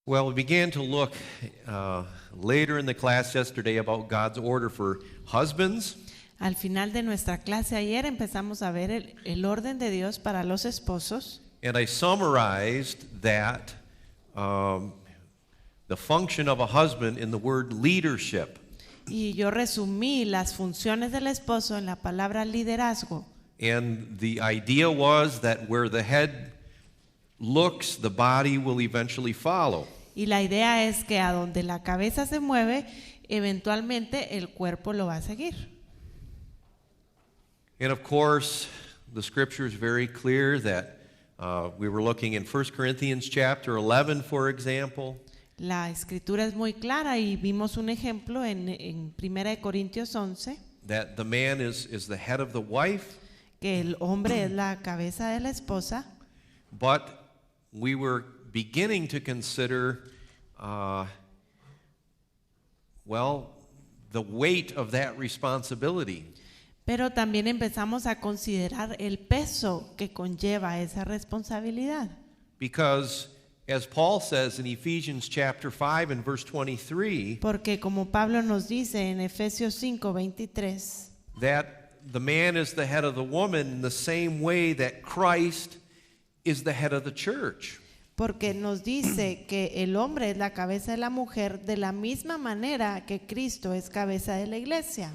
Well, we began to look later in the class yesterday about God's order for husbands. Al final de nuestra clase ayer empezamos a ver el orden de Dios para los esposos. And I summarized that the function of a husband in the word leadership. Y yo resumí las funciones del esposo en la palabra liderazgo. And the idea was that where the head looks, the body will eventually follow. Y la idea es que a donde la cabeza se mueve, eventualmente el cuerpo lo va a seguir. And of course, the scripture is very clear that we were looking in 1 Corinthians chapter 11, for example. La escritura es muy clara y vimos un ejemplo en 1 Corintios 11, That the man is the head of the wife, que el hombre es la cabeza de la esposa. but we were beginning to consider, the weight of that responsibility. Pero también empezamos a considerar el peso que conlleva esa responsabilidad. Because as Paul says in Ephesians chapter 5 and verse 23, Porque como Pablo nos dice en Efesios 5:23, that the man is the head of the woman in the same way that Christ is the head of the church. porque nos dice que el hombre es la cabeza de la mujer de la misma manera que Cristo es cabeza de la iglesia.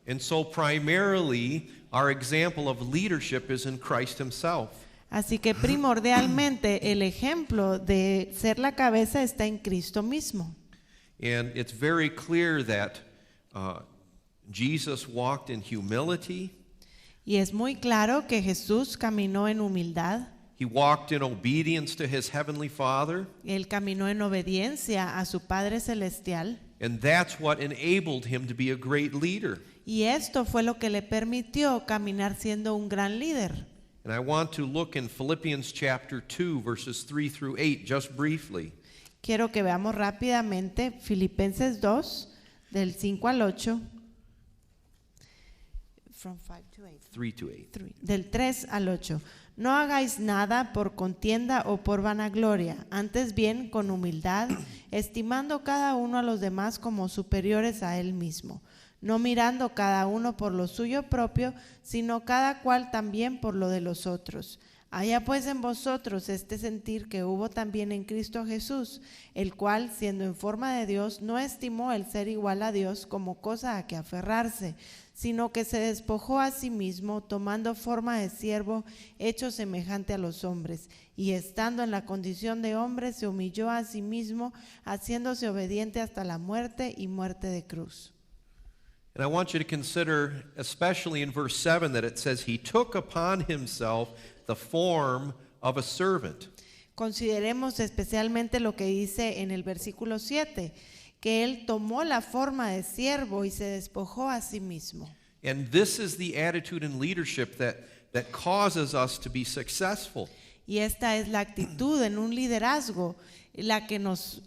And so primarily our example of leadership is in Christ himself. Así que primordialmente el ejemplo de ser la cabeza está en Cristo mismo. And it's very clear that Jesus walked in humility. Y es muy claro que Jesús caminó en humildad, He walked in obedience to his heavenly Father. él caminó en obediencia a su Padre Celestial, And that's what enabled him to be a great leader. y esto fue lo que le permitió caminar siendo un gran líder. And I want to look in Philippians chapter 2, verses 3 through 8, just briefly. Quiero que veamos rápidamente Filipenses 2, del 5 al 8, from 5 to 8. 3 to 8. Del 3 al 8. No hagáis nada por contienda o por vanagloria, antes bien con humildad, estimando cada uno a los demás como superiores a él mismo, no mirando cada uno por lo suyo propio, sino cada cual también por lo de los otros. Haya pues en vosotros este sentir que hubo también en Cristo Jesús, el cual, siendo en forma de Dios, no estimó el ser igual a Dios como cosa a que aferrarse, sino que se despojó a sí mismo, tomando forma de siervo, hecho semejante a los hombres, y estando en la condición de hombre, se humilló a sí mismo, haciéndose obediente hasta la muerte y muerte de cruz. And I want you to consider, especially in verse 7, that it says, he took upon himself the form of a servant. Consideremos especialmente lo que dice en el versículo 7, que él tomó la forma de siervo y se despojó a sí mismo. And this is the attitude in leadership that causes us to be successful. Y esta es la actitud en un liderazgo la que nos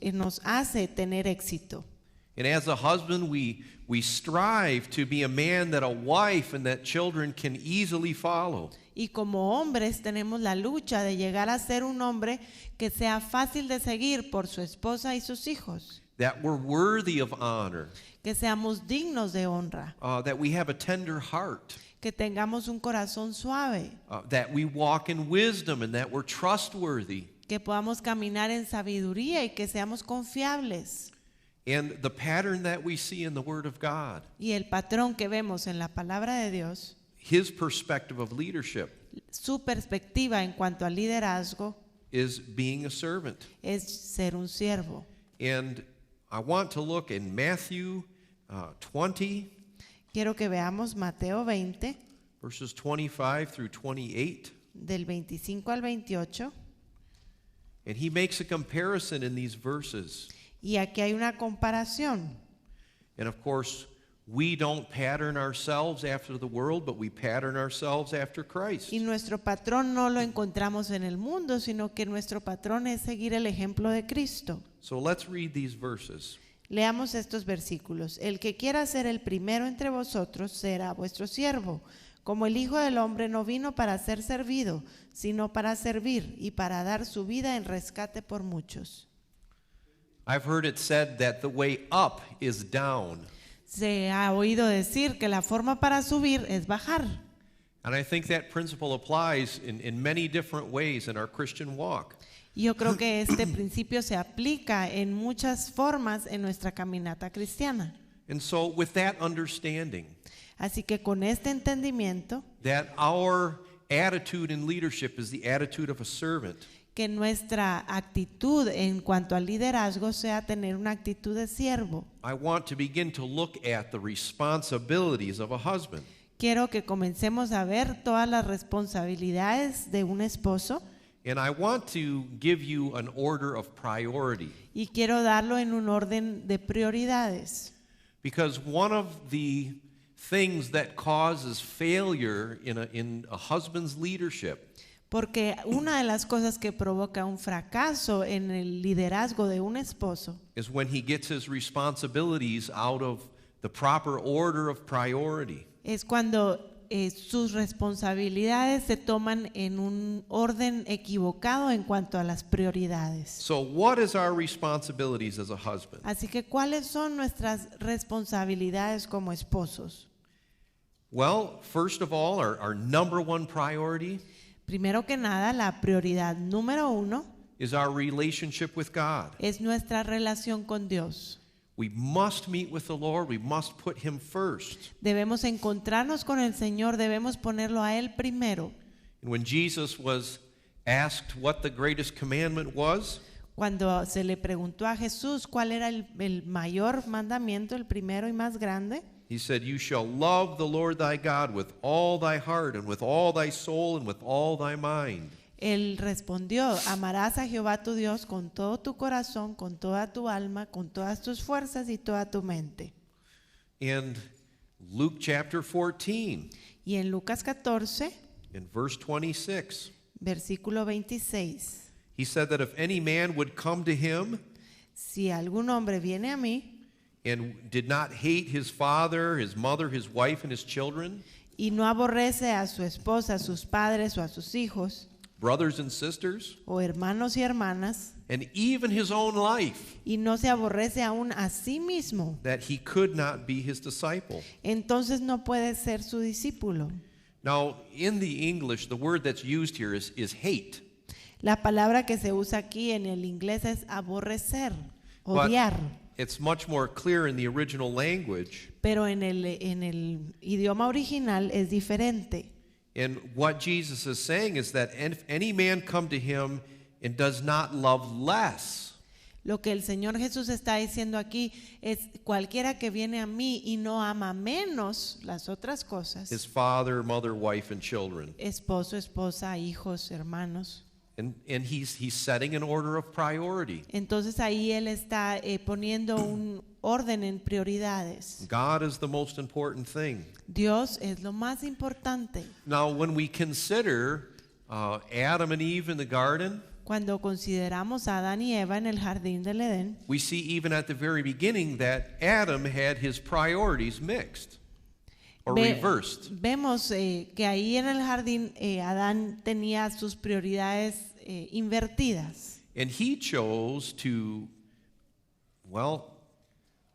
hace tener éxito. And as a husband, we strive to be a man that a wife and that children can easily follow. Y como hombres tenemos la lucha de llegar a ser un hombre que sea fácil de seguir por su esposa y sus hijos. That we're worthy of honor. Que seamos dignos de honra. That we have a tender heart. Que tengamos un corazón suave. That we walk in wisdom and that we're trustworthy. Que podamos caminar en sabiduría y que seamos confiables. And the pattern that we see in the Word of God. Y el patrón que vemos en la palabra de Dios. His perspective of leadership. Su perspectiva en cuanto al liderazgo. Is being a servant. Es ser un siervo. And I want to look in Matthew 20. Quiero que veamos Mateo 20. Verses 25 through 28. Del 25 al 28. And he makes a comparison in these verses. Y aquí hay una comparación. And of course, we don't pattern ourselves after the world, but we pattern ourselves after Christ. Y nuestro patrón no lo encontramos en el mundo, sino que nuestro patrón es seguir el ejemplo de Cristo. So let's read these verses. Leamos estos versículos. El que quiera ser el primero entre vosotros será vuestro siervo. Como el Hijo del Hombre no vino para ser servido, sino para servir y para dar su vida en rescate por muchos. I've heard it said that the way up is down. Se ha oído decir que la forma para subir es bajar. And I think that principle applies in many different ways in our Christian walk. Y yo creo que este principio se aplica en muchas formas en nuestra caminata cristiana. And so with that understanding, Así que con este entendimiento, that our attitude in leadership is the attitude of a servant, que nuestra actitud en cuanto al liderazgo sea tener una actitud de siervo. I want to begin to look at the responsibilities of a husband. Quiero que comencemos a ver todas las responsabilidades de un esposo And I want to give you an order of priority. y quiero darlo en un orden de prioridades. Because one of the things that causes failure in a husband's leadership Porque una de las cosas que provoca un fracaso en el liderazgo de un esposo is when he gets his responsibilities out of the proper order of priority. es cuando sus responsabilidades se toman en un orden equivocado en cuanto a las prioridades. So what is our responsibilities as a husband? Así que, ¿cuáles son nuestras responsabilidades como esposos? Well, first of all, our number one priority Primero que nada, la prioridad número 1 is our relationship with God. es nuestra relación con Dios. We must meet with the Lord. We must put him first. Debemos encontrarnos con el Señor, debemos ponerlo a Él primero. And when Jesus was asked what the greatest commandment was, Cuando se le preguntó a Jesús cuál era el mayor mandamiento, el primero y más grande, he said, "You shall love the Lord thy God with all thy heart and with all thy soul and with all thy mind." Él respondió: amarás a Jehová tu Dios con todo tu corazón, con toda tu alma, con todas tus fuerzas y toda tu mente. And Luke chapter 14 Y en Lucas 14, in verse 26, versículo 26, he said that if any man would come to him si algún hombre viene a mí and did not hate his father, his mother, his wife, and his children, y no aborrece a su esposa, a sus padres o a sus hijos, brothers and sisters, o hermanos y hermanas, and even his own life, y no se aborrece aún a sí mismo, that he could not be his disciple. entonces no puede ser su discípulo. Now, in the English, the word that's used here is hate. La palabra que se usa aquí en el inglés es aborrecer, But odiar, it's much more clear in the original language. pero en el idioma original es diferente. And what Jesus is saying is that if any man come to him and does not love less, Lo que el Señor Jesús está diciendo aquí es: cualquiera que viene a mí y no ama menos las otras cosas, his father, mother, wife, and children. esposo, esposa, hijos, hermanos. And he's setting an order of priority. Entonces ahí Él está poniendo un orden en prioridades. God is the most important thing. Dios es lo más importante. Now, when we consider Adam and Eve in the garden, Cuando consideramos a Adán y Eva en el jardín del Edén, we see even at the very beginning that Adam had his priorities mixed or reversed. Vemos que ahí en el jardín Adán tenía sus prioridades invertidas. And he chose to,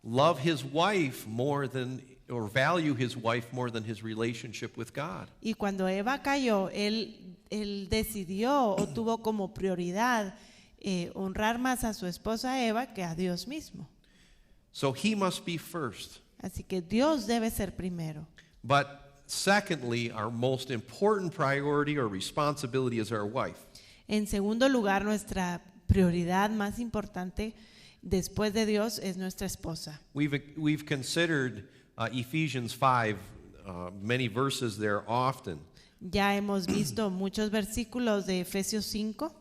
love his wife more than, or value his wife more than his relationship with God. Y cuando Eva cayó, él decidió o tuvo como prioridad honrar más a su esposa Eva que a Dios mismo. So he must be first. Así que Dios debe ser primero. But secondly, our most important priority or responsibility is our wife. En segundo lugar, nuestra prioridad más importante después de Dios es nuestra esposa. We've considered Ephesians 5, many verses there often. Ya hemos visto muchos versículos de Efesios 5.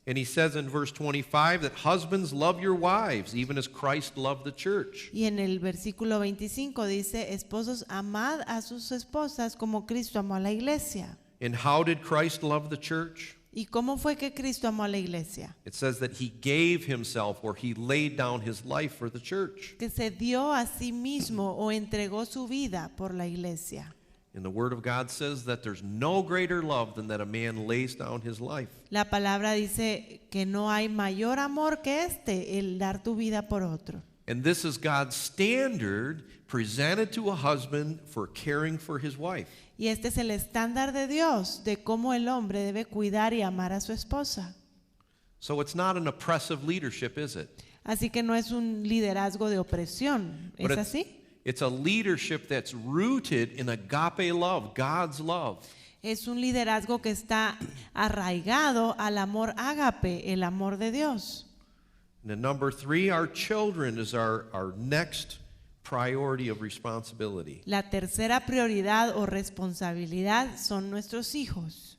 And he says in verse 25 that husbands love your wives, even as Christ loved the church. Y en el versículo 25 dice: esposos, amad a sus esposas como Cristo amó a la iglesia. And how did Christ love the church? ¿Y cómo fue que Cristo amó a la iglesia? It says that he gave himself, or he laid down his life for the church. Que se dio a sí mismo o entregó su vida por la iglesia. And the Word of God says that there's no greater love than that a man lays down his life. La palabra dice que no hay mayor amor que el dar tu vida por otro. And this is God's standard presented to a husband for caring for his wife. Y este es el estándar de Dios de cómo el hombre debe cuidar y amar a su esposa. So it's not an oppressive leadership, is it? Así que no es un liderazgo de opresión, But ¿es it's- así? It's a leadership that's rooted in agape love, God's love. Es un liderazgo que está arraigado al amor ágape, el amor de Dios. And then number 3, our children is our next priority of responsibility. La tercera prioridad o responsabilidad son nuestros hijos.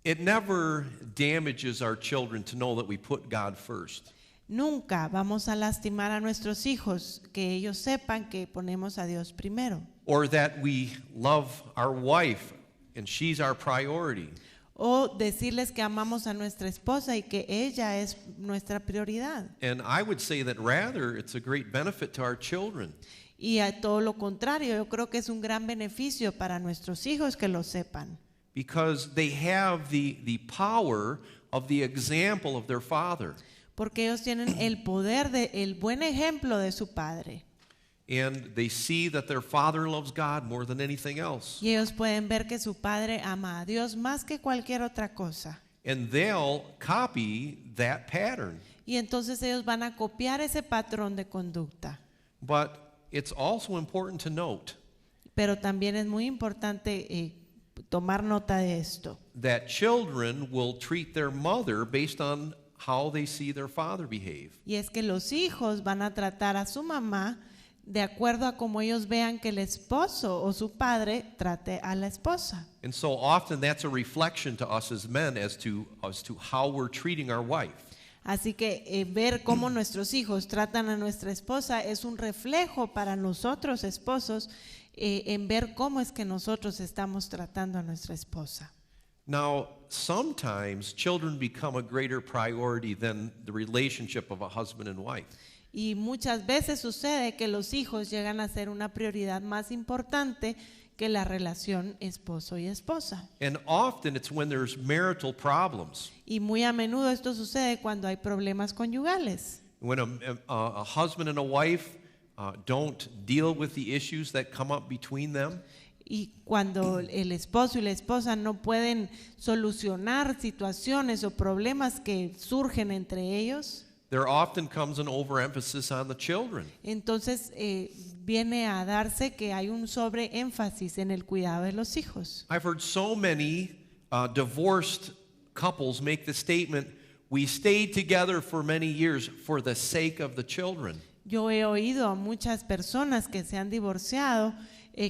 It never damages our children to know that we put God first. Nunca vamos a lastimar a nuestros hijos, que ellos sepan que ponemos a Dios primero. Or that we love our wife and she's our priority. O decirles que amamos a nuestra esposa y que ella es nuestra prioridad. And I would say that rather it's a great benefit to our children. Y a todo lo contrario, yo creo que es un gran beneficio para nuestros hijos que lo sepan. Because they have the power of the example of their father. Porque ellos tienen el poder el buen ejemplo de su padre. And they see that their father loves God more than anything else. Y ellos pueden ver que su padre ama a Dios más que cualquier otra cosa. And they'll copy that pattern. Y entonces ellos van a copiar ese patrón de conducta. But it's also important to note Pero también es muy importante tomar nota de esto. that children will treat their mother based on how they see their father behave. Y es que los hijos van a tratar a su mamá de acuerdo a cómo ellos vean que el esposo o su padre trate a la esposa. And so often that's a reflection to us as men as to how we're treating our wife. Así que ver cómo nuestros hijos tratan a nuestra esposa es un reflejo para nosotros esposos en ver cómo es que nosotros estamos tratando a nuestra esposa. Now, sometimes children become a greater priority than the relationship of a husband and wife. Y muchas veces sucede que los hijos llegan a ser una prioridad más importante que la relación esposo y esposa. And often it's when there's marital problems. Y muy a menudo esto sucede cuando hay problemas conyugales. When a husband and a wife don't deal with the issues that come up between them. Y cuando el esposo y la esposa no pueden solucionar situaciones o problemas que surgen entre ellos, There often comes an overemphasis on the children. entonces viene a darse que hay un sobreénfasis en el cuidado de los hijos. I've heard so many divorced couples make the statement, "We stayed together for many years for the sake of the children." Yo he oído a muchas personas que se han divorciado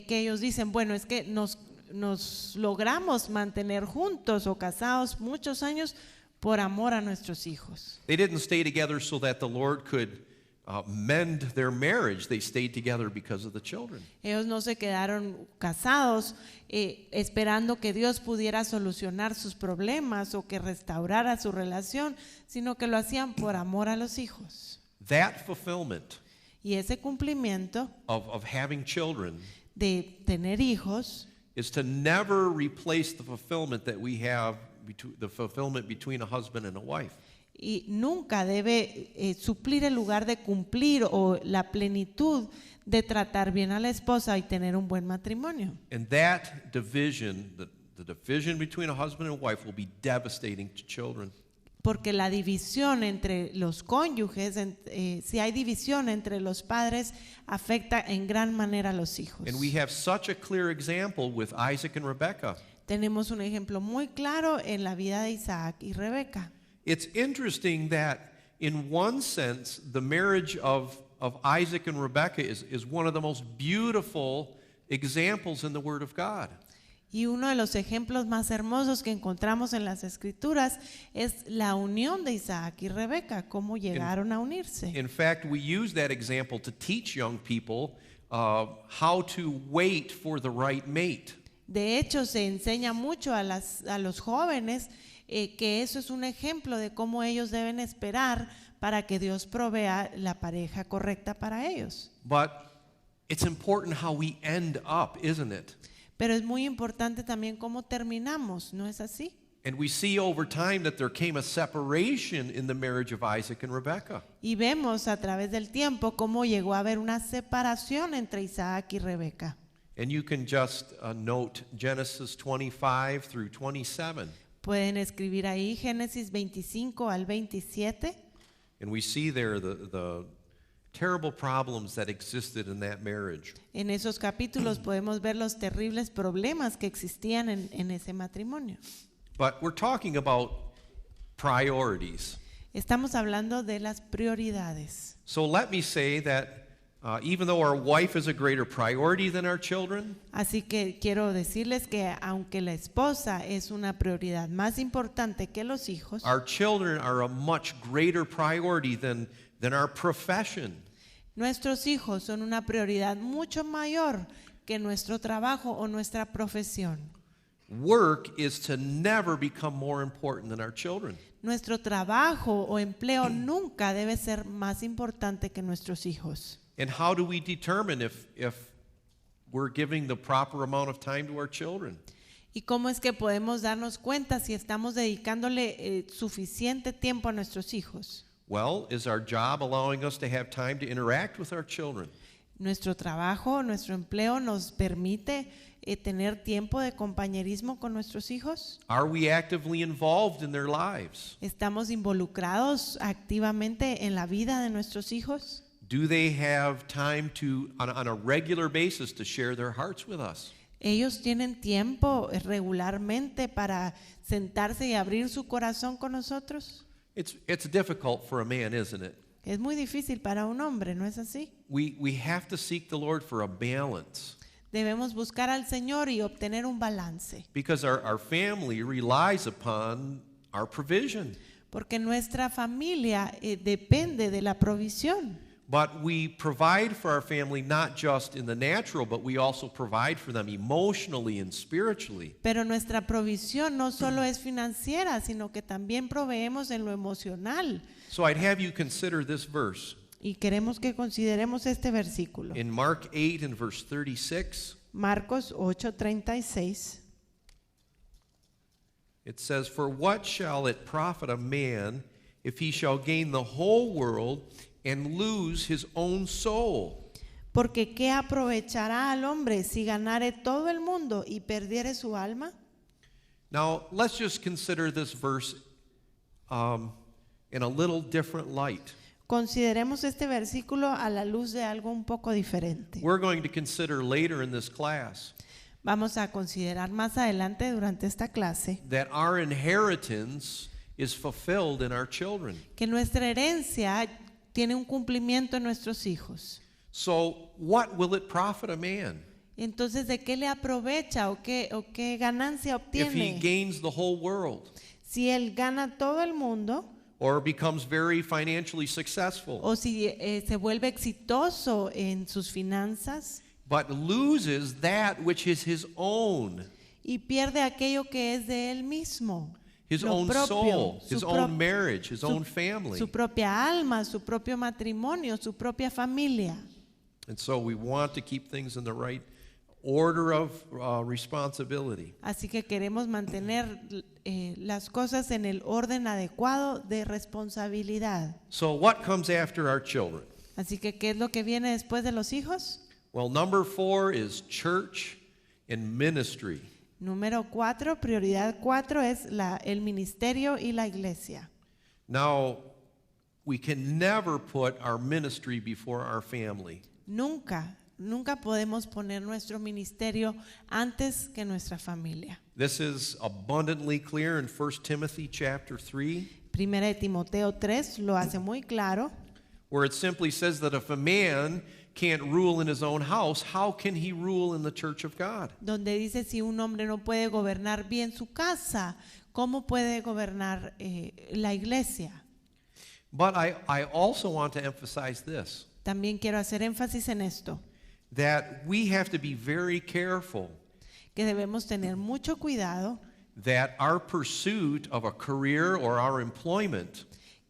que ellos dicen, bueno, es que nos logramos mantener juntos o casados muchos años por amor a nuestros hijos. They didn't stay together so that the Lord could mend their marriage. They stayed together because of the children. Ellos no se quedaron casados esperando que Dios pudiera solucionar sus problemas o que restaurara su relación, sino que lo hacían por amor a los hijos. That fulfillment Y ese cumplimiento of having children de tener hijos is to never replace the fulfillment that we have, the fulfillment between a husband and a wife. y nunca debe suplir el lugar de cumplir o la plenitud de tratar bien a la esposa y tener un buen matrimonio. And that division, the division between a husband and wife, will be devastating to children. Porque la división entre los cónyuges, si hay división entre los padres, afecta en gran manera a los hijos. And we have such a clear example with Isaac and Rebekah. Tenemos un ejemplo muy claro en la vida de Isaac y Rebeca. It's interesting that in one sense, the marriage of Isaac and Rebekah is one of the most beautiful examples in the Word of God. Y uno de los ejemplos más hermosos que encontramos en las Escrituras es la unión de Isaac y Rebeca, cómo llegaron a unirse. In fact, we use that example to teach young people how to wait for the right mate. De hecho, se enseña mucho a los jóvenes que eso es un ejemplo de cómo ellos deben esperar para que Dios provea la pareja correcta para ellos. But it's important how we end up, isn't it? Pero es muy importante también cómo terminamos, ¿no es así? And we see over time that there came a separation in the marriage of Isaac and Rebekah. Y vemos a través del tiempo cómo llegó a haber una separación entre Isaac y Rebeca. And you can just note Genesis 25 through 27. Pueden escribir ahí Génesis 25 al 27. And we see there the terrible problems that existed in that marriage. En esos capítulos podemos ver los terribles problemas que existían en ese matrimonio. But we're talking about priorities. Estamos hablando de las prioridades. So let me say that even though our wife is a greater priority than our children, Así que quiero decirles que aunque la esposa es una prioridad más importante que los hijos, our children are a much greater priority than our profession. nuestros hijos son una prioridad mucho mayor que nuestro trabajo o nuestra profesión. Work is to never become more important than our children. Nuestro trabajo o empleo nunca debe ser más importante que nuestros hijos. And how do we determine if we're giving the proper amount of time to our children? ¿Y cómo es que podemos darnos cuenta si estamos dedicándole suficiente tiempo a nuestros hijos? Well, is our job allowing us to have time to interact with our children? Nuestro trabajo, nuestro empleo nos permite tener tiempo de compañerismo con nuestros hijos. Are we actively involved in their lives? ¿Estamos involucrados activamente en la vida de nuestros hijos? Do they have time on a regular basis to share their hearts with us? ¿Ellos tienen tiempo regularmente para sentarse y abrir su corazón con nosotros? It's difficult for a man, isn't it? Es muy difícil para un hombre, ¿no es así? We have to seek the Lord for a balance. Debemos buscar al Señor y obtener un balance. Because our family relies upon our provision. Porque nuestra familia depende de la provisión. But we provide for our family not just in the natural, but we also provide for them emotionally and spiritually. Pero nuestra provisión no solo es financiera, sino que también proveemos en lo emocional. So I'd have you consider this verse. Y queremos que consideremos este versículo. In Mark 8 and verse 36, Marcos 8:36. it says, "For what shall it profit a man if he shall gain the whole world and lose his own soul?" Porque ¿qué aprovechará al hombre si ganare todo el mundo y perdiere su alma? Now, let's just consider this verse in a little different light. Consideremos este versículo a la luz de algo un poco diferente. We're going to consider later in this class Vamos a considerar más adelante durante esta clase that our inheritance is fulfilled in our children. que nuestra herencia tiene un cumplimiento en nuestros hijos. So, what will it profit a man Entonces, ¿de qué le aprovecha o qué ganancia if he obtiene gains the whole world si él gana todo el mundo or becomes very financially successful, o si se vuelve exitoso en sus finanzas but loses that which is his own, y pierde aquello que es de él mismo? his Lo own propio, soul, su his prop- own marriage, his su- own family? Su propia alma, su propio matrimonio, su propia familia. And so we want to keep things in the right order of responsibility. Así que queremos mantener las cosas en el orden adecuado de responsabilidad. So what comes after our children? Así que, ¿qué es lo que viene después de los hijos? Well, number 4 is church and ministry. Número 4, prioridad 4 es el ministerio y la iglesia. Now, we can never put our ministry before our family. Nunca podemos poner nuestro ministerio antes que nuestra familia. This is abundantly clear in 1 Timothy chapter 3, Primera de Timoteo 3 lo hace muy claro, where it simply says that if a man can't rule in his own house, how can he rule in the church of God? donde dice si un hombre no puede gobernar bien su casa, ¿cómo puede gobernar la iglesia? But I also want to emphasize this, También quiero hacer énfasis en esto, that we have to be very careful que debemos tener mucho cuidado, that our pursuit of a career or our employment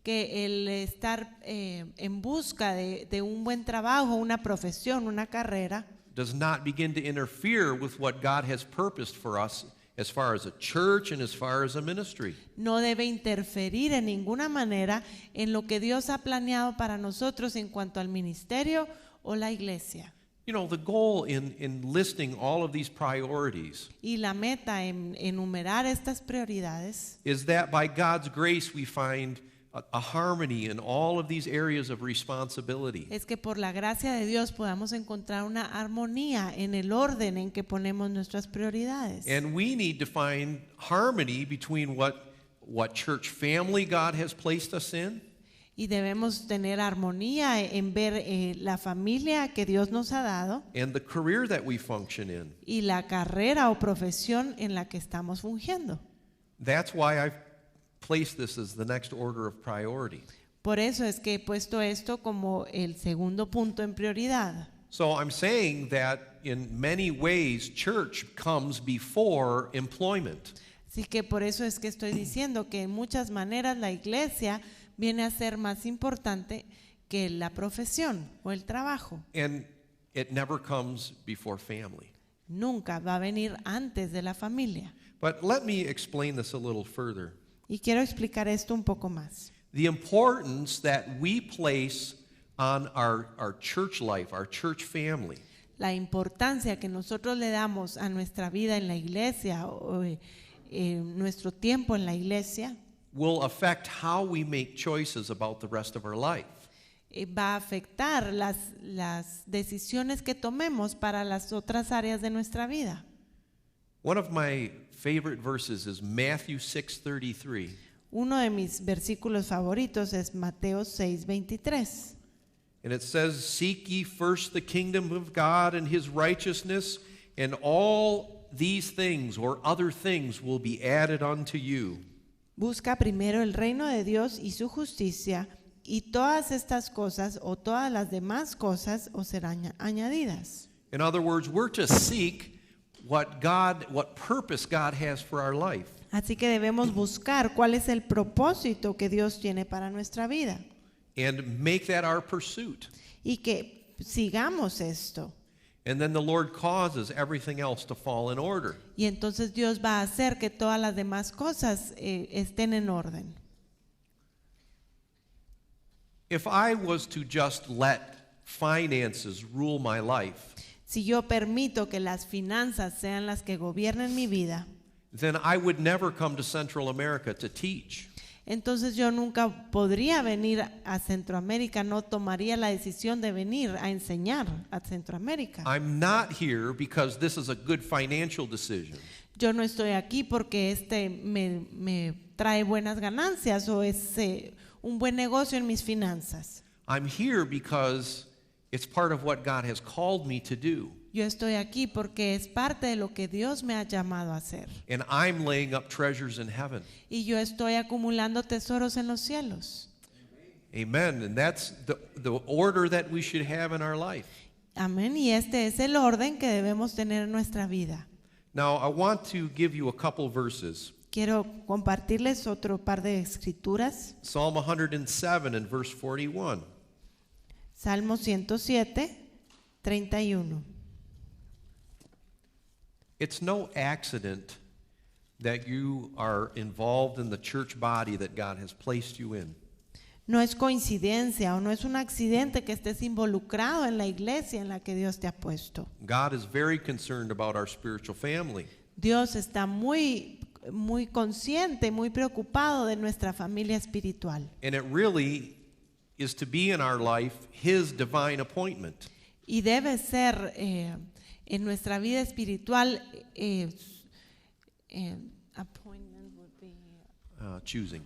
que el estar en busca de un buen trabajo, una profesión, una carrera, does not begin to interfere with what God has purposed for us as far as a church and as far as a ministry. no debe interferir en ninguna manera en lo que Dios ha planeado para nosotros en cuanto al ministerio o la iglesia. You know, the goal in listing all of these priorities Y la meta en enumerar estas prioridades is that by God's grace we find a harmony in all of these areas of responsibility. es que por la gracia de Dios podamos encontrar una armonía en el orden en que ponemos nuestras prioridades. And we need to find harmony between what church family God has placed us in Y debemos tener armonía en ver la familia que Dios nos ha dado and the career that we function in. y la carrera o profesión en la que estamos fungiendo. That's why I've placed this as the next order of priority. Por eso es que he puesto esto como el segundo punto en prioridad. So I'm saying that in many ways church comes before employment. Así que por eso es que estoy diciendo que en muchas maneras la iglesia viene a ser más importante que la profesión o el trabajo. And it never comes before family. Nunca va a venir antes de la familia. But let me explain this a little further. Y quiero explicar esto un poco más. The importance that we place on our church life, our church family, La importancia que nosotros le damos a nuestra vida en la iglesia o nuestro tiempo en la iglesia will affect how we make choices about the rest of our life. va a afectar las decisiones que tomemos para las otras áreas de nuestra vida. One of my favorite verses is Matthew 6:33. Uno de mis versículos favoritos es Mateo 6:23. And it says, "Seek ye first the kingdom of God and his righteousness, and all these things or other things will be added unto you." Busca primero el reino de Dios y su justicia, y todas estas cosas o todas las demás cosas os serán añadidas. In other words, we're to seek what purpose God has for our life. Así que debemos buscar cuál es el propósito que Dios tiene para nuestra vida And make that our pursuit. y que sigamos esto. And then the Lord causes everything else to fall in order. Y entonces Dios va a hacer que todas las demás cosas estén en orden. If I was to just let finances rule my life, Si yo permito que las finanzas sean las que gobiernen mi vida, then I would never come to Central America to teach. entonces yo nunca podría venir a Centroamérica, no tomaría la decisión de venir a enseñar a Centroamérica. I'm not here because this is a good financial decision. Yo no estoy aquí porque me trae buenas ganancias o es un buen negocio en mis finanzas. I'm here because it's part of what God has called me to do. Yo estoy aquí porque es parte de lo que Dios me ha llamado a hacer. And I'm laying up treasures in heaven. Y yo estoy acumulando tesoros en los cielos. Amen. And that's the order that we should have in our life. Amén. Y este es el orden que debemos tener en nuestra vida. Now, I want to give you a couple verses. Quiero compartirles otro par de escrituras. Psalm 107 and verse 41. Salmo 107, 31. It's no accident that you are involved in the church body that God has placed you in. No es coincidencia o no es un accidente que estés involucrado en la iglesia en la que Dios te ha puesto. God is very concerned about our spiritual family. Dios está muy consciente, muy preocupado de nuestra familia espiritual. And it really is to be in our life His divine appointment. Y debe ser en nuestra vida espiritual appointment would be, Choosing.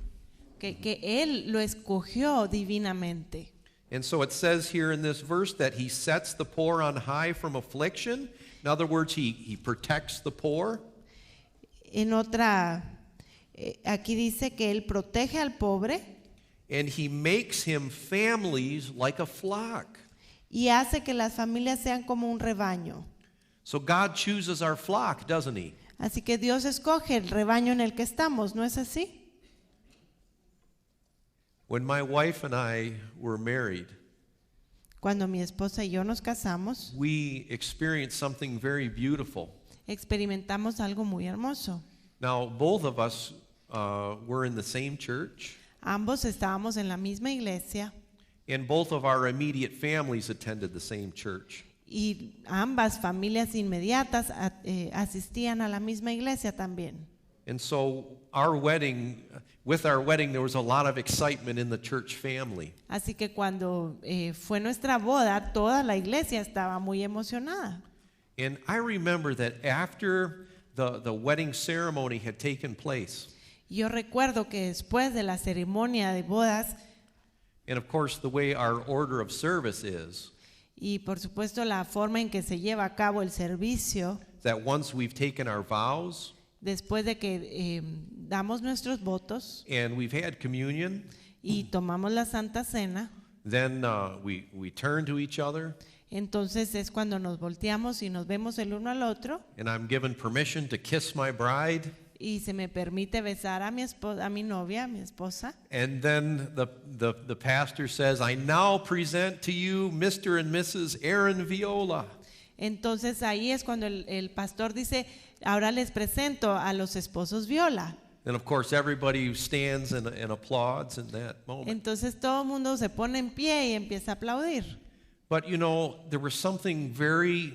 que Él lo escogió divinamente. And so it says here in this verse that He sets the poor on high from affliction. In other words, He protects the poor. En otra, aquí dice que Él protege al pobre And He makes him families like a flock. y hace que las familias sean como un rebaño. So God chooses our flock, doesn't He? Así que Dios escoge el rebaño en el que estamos, ¿no es así? When my wife and I were married, Cuando mi esposa y yo nos casamos, we experienced something very beautiful. experimentamos algo muy hermoso. Now, both of us were in the same church, Ambos estábamos en la misma iglesia and both of our immediate families attended the same church. y ambas familias inmediatas asistían a la misma iglesia también. And so with our wedding, there was a lot of excitement in the church family. Así que cuando fue nuestra boda, toda la iglesia estaba muy emocionada. And I remember that after the wedding ceremony had taken place, Yo recuerdo que después de la ceremonia de bodas, and of course the way our order of service is, y por supuesto la forma en que se lleva a cabo el servicio, that once we've taken our vows después de que damos nuestros votos and we've had communion, y tomamos la Santa Cena, then we turn to each other, entonces es cuando nos volteamos y nos vemos el uno al otro and I'm given permission to kiss my bride. y se me permite besar a mi novia, a mi esposa. And then the pastor says, I now present to you Mr. and Mrs. Aaron Viola. Entonces ahí es cuando el pastor dice, ahora les presento a los esposos Viola. And of course, everybody stands and applauds in that moment. Entonces todo el mundo se pone en pie y empieza a aplaudir. But you know, there was something very,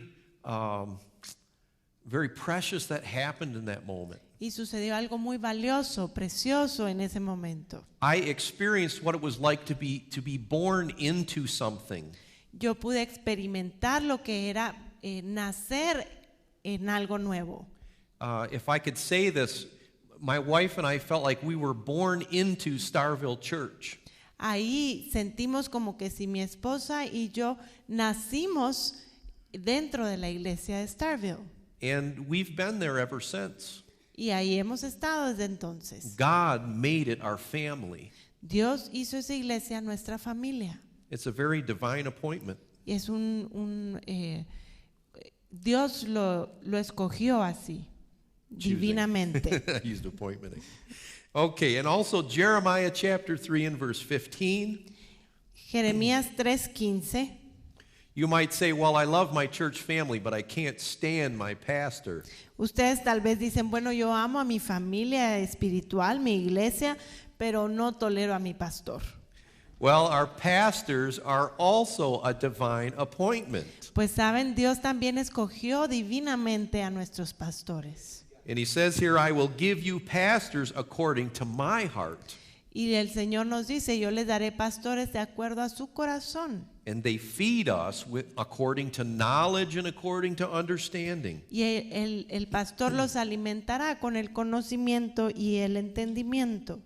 very precious that happened in that moment. Y sucedió algo muy valioso, precioso en ese momento. I experienced what it was like to be born into something. Yo pude experimentar lo que era nacer en algo nuevo. If I could say this, my wife and I felt like we were born into Starville Church. Ahí sentimos como que si mi esposa y yo nacimos dentro de la iglesia de Starville. And we've been there ever since. Y ahí hemos estado desde entonces. God made it our family. Dios hizo esa iglesia nuestra familia. It's a very divine appointment. Y es Dios lo escogió así, divinamente. I used appointment. Okay, and also Jeremiah chapter 3 and verse 15. Jeremías 3:15. You might say, well, I love my church family, but I can't stand my pastor. Ustedes tal vez dicen, bueno, yo amo a mi familia espiritual, mi iglesia, pero no tolero a mi pastor. Well, our pastors are also a divine appointment. Pues saben, Dios también escogió divinamente a nuestros pastores. And he says here, I will give you pastors according to my heart. Y el Señor nos dice, yo les daré pastores de acuerdo a su corazón. And they feed us according to knowledge and according to understanding. Y el pastor los alimentará con el conocimiento y el entendimiento.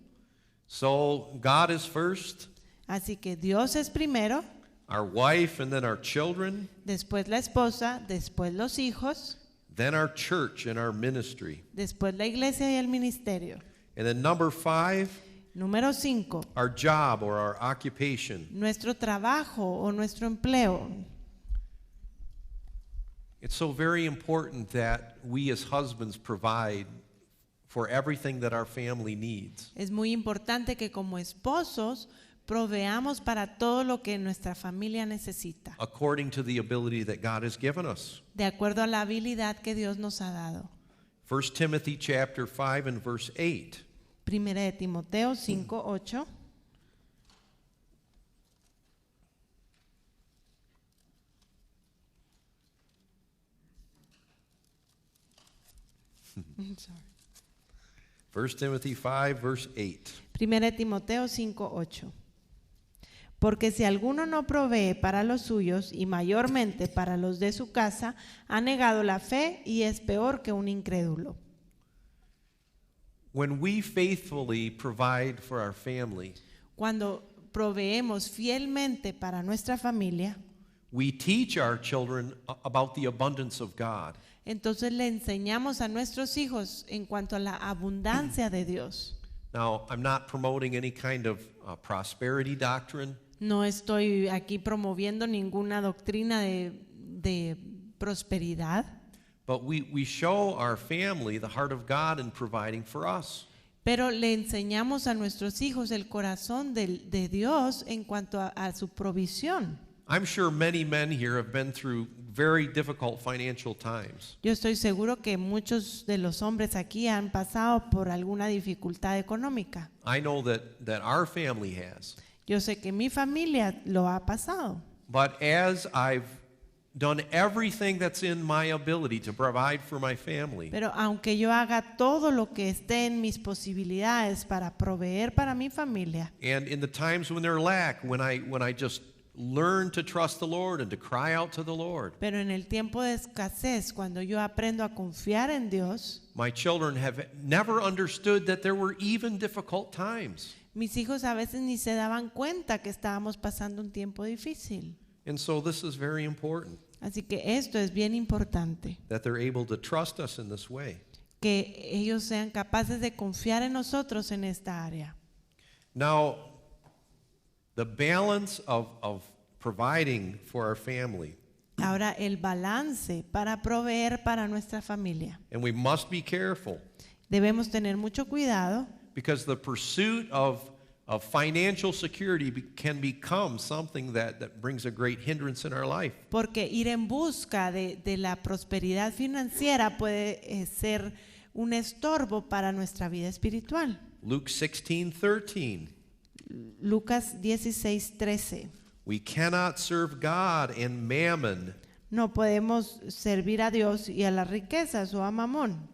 So God is first, Así que Dios es primero, our wife, and then our children, después la esposa, después los hijos, then our church and our ministry. después la iglesia y el ministerio. And then number 5, Número 5, our job or our occupation. nuestro trabajo o nuestro empleo. It's so very important that we as husbands provide for everything that our family needs. Es muy importante que como esposos proveamos para todo lo que nuestra familia necesita, According to the ability that God has given us. de acuerdo a la habilidad que Dios nos ha dado. 1 Timothy chapter 5 and verse 8. Primera de Timoteo 5:8. Sorry. 1 Timothy 5 verse 8. Primera de Timoteo 5:8. Porque si alguno no provee para los suyos y mayormente para los de su casa, ha negado la fe y es peor que un incrédulo. When we faithfully provide for our family, Cuando proveemos fielmente para nuestra familia, we teach our children about the abundance of God. entonces le enseñamos a nuestros hijos en cuanto a la abundancia de Dios. Now, I'm not promoting any kind of prosperity doctrine, No estoy aquí promoviendo ninguna doctrina de prosperidad, but we show our family the heart of God in providing for us. pero le enseñamos a nuestros hijos el corazón de Dios en cuanto a su provisión. I'm sure many men here have been through very difficult financial times. Yo estoy seguro que muchos de los hombres aquí han pasado por alguna dificultad económica. I know that our family has. Yo sé que mi familia lo ha pasado. But as I've done everything that's in my ability to provide for my family, Pero aunque yo haga todo lo que esté en mis posibilidades para proveer para mi familia, and in the times when there lack, when I just learn to trust the Lord and to cry out to the Lord, pero en el tiempo de escasez, cuando yo aprendo a confiar en Dios, my children have never understood that there were even difficult times. mis hijos a veces ni se daban cuenta que estábamos pasando un tiempo difícil. And so this is very important, Así que esto es bien importante, that they're able to trust us in this way. que ellos sean capaces de confiar en nosotros en esta área. Now, the balance of providing for our family, Ahora, el balance para proveer para nuestra familia. and we must be careful, Debemos tener mucho cuidado because the pursuit of financial security can become something that brings a great hindrance in our life. porque ir en busca de la prosperidad financiera puede ser un estorbo para nuestra vida espiritual. Luke 16:13. Lucas 16:13. We cannot serve God and mammon. No podemos servir a Dios y a las riquezas o a Mamón.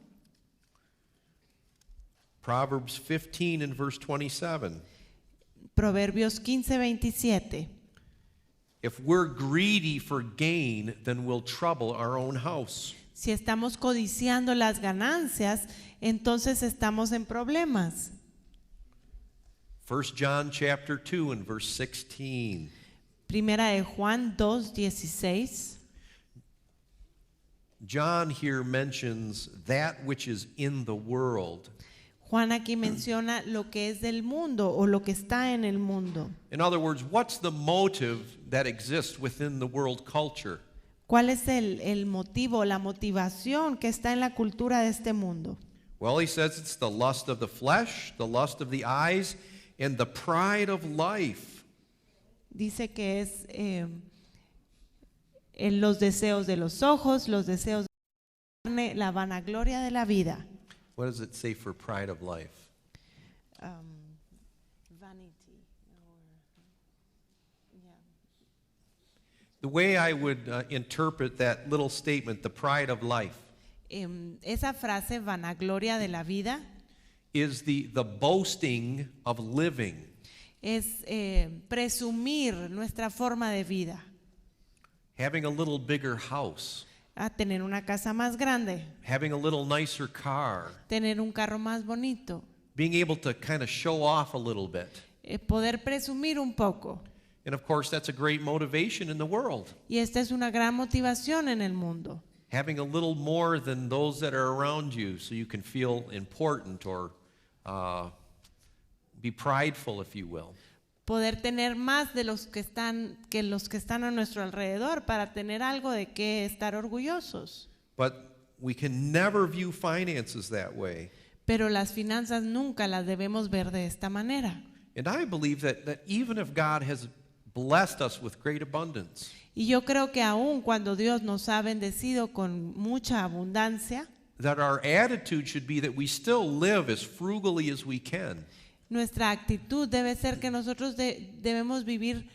Proverbs 15 and verse 27. Proverbios 15:27. If we're greedy for gain, then we'll trouble our own house. Si estamos codiciando las ganancias, entonces estamos en problemas. 1 John chapter 2 and verse 16. Primera de Juan 2:16. John here mentions that which is in the world. Juan aquí menciona lo que es del mundo o lo que está en el mundo. In other words, what's the motive that exists within the world culture? ¿Cuál es el motivo, la motivación que está en la cultura de este mundo? Well, he says it's the lust of the flesh, the lust of the eyes, and the pride of life. Dice que es en los deseos de los ojos, los deseos de la carne, la vanagloria de la vida. What does it say for pride of life? Vanity. The way I would interpret that little statement, the pride of life, Esa frase, vanagloria de la vida, is the boasting of living. es presumir nuestra forma de vida, Having a little bigger house, a tener una casa más grande, having a little nicer car, tener un carro más bonito, being able to kind of show off a little bit. poder presumir un poco. And of course, that's a great motivation in the world. Y esta es una gran motivación en el mundo. Having a little more than those that are around you so you can feel important or be prideful, if you will. Poder tener más de los que están a nuestro alrededor para tener algo de qué estar orgullosos. But we can never view finances that way. Pero las finanzas nunca las debemos ver de esta manera. And I believe that even if God has blessed us with great abundance, Y yo creo que aun cuando Dios nos ha bendecido con mucha abundancia, that our attitude should be that we still live as frugally as we can. nuestra actitud debe ser que nosotros debemos vivir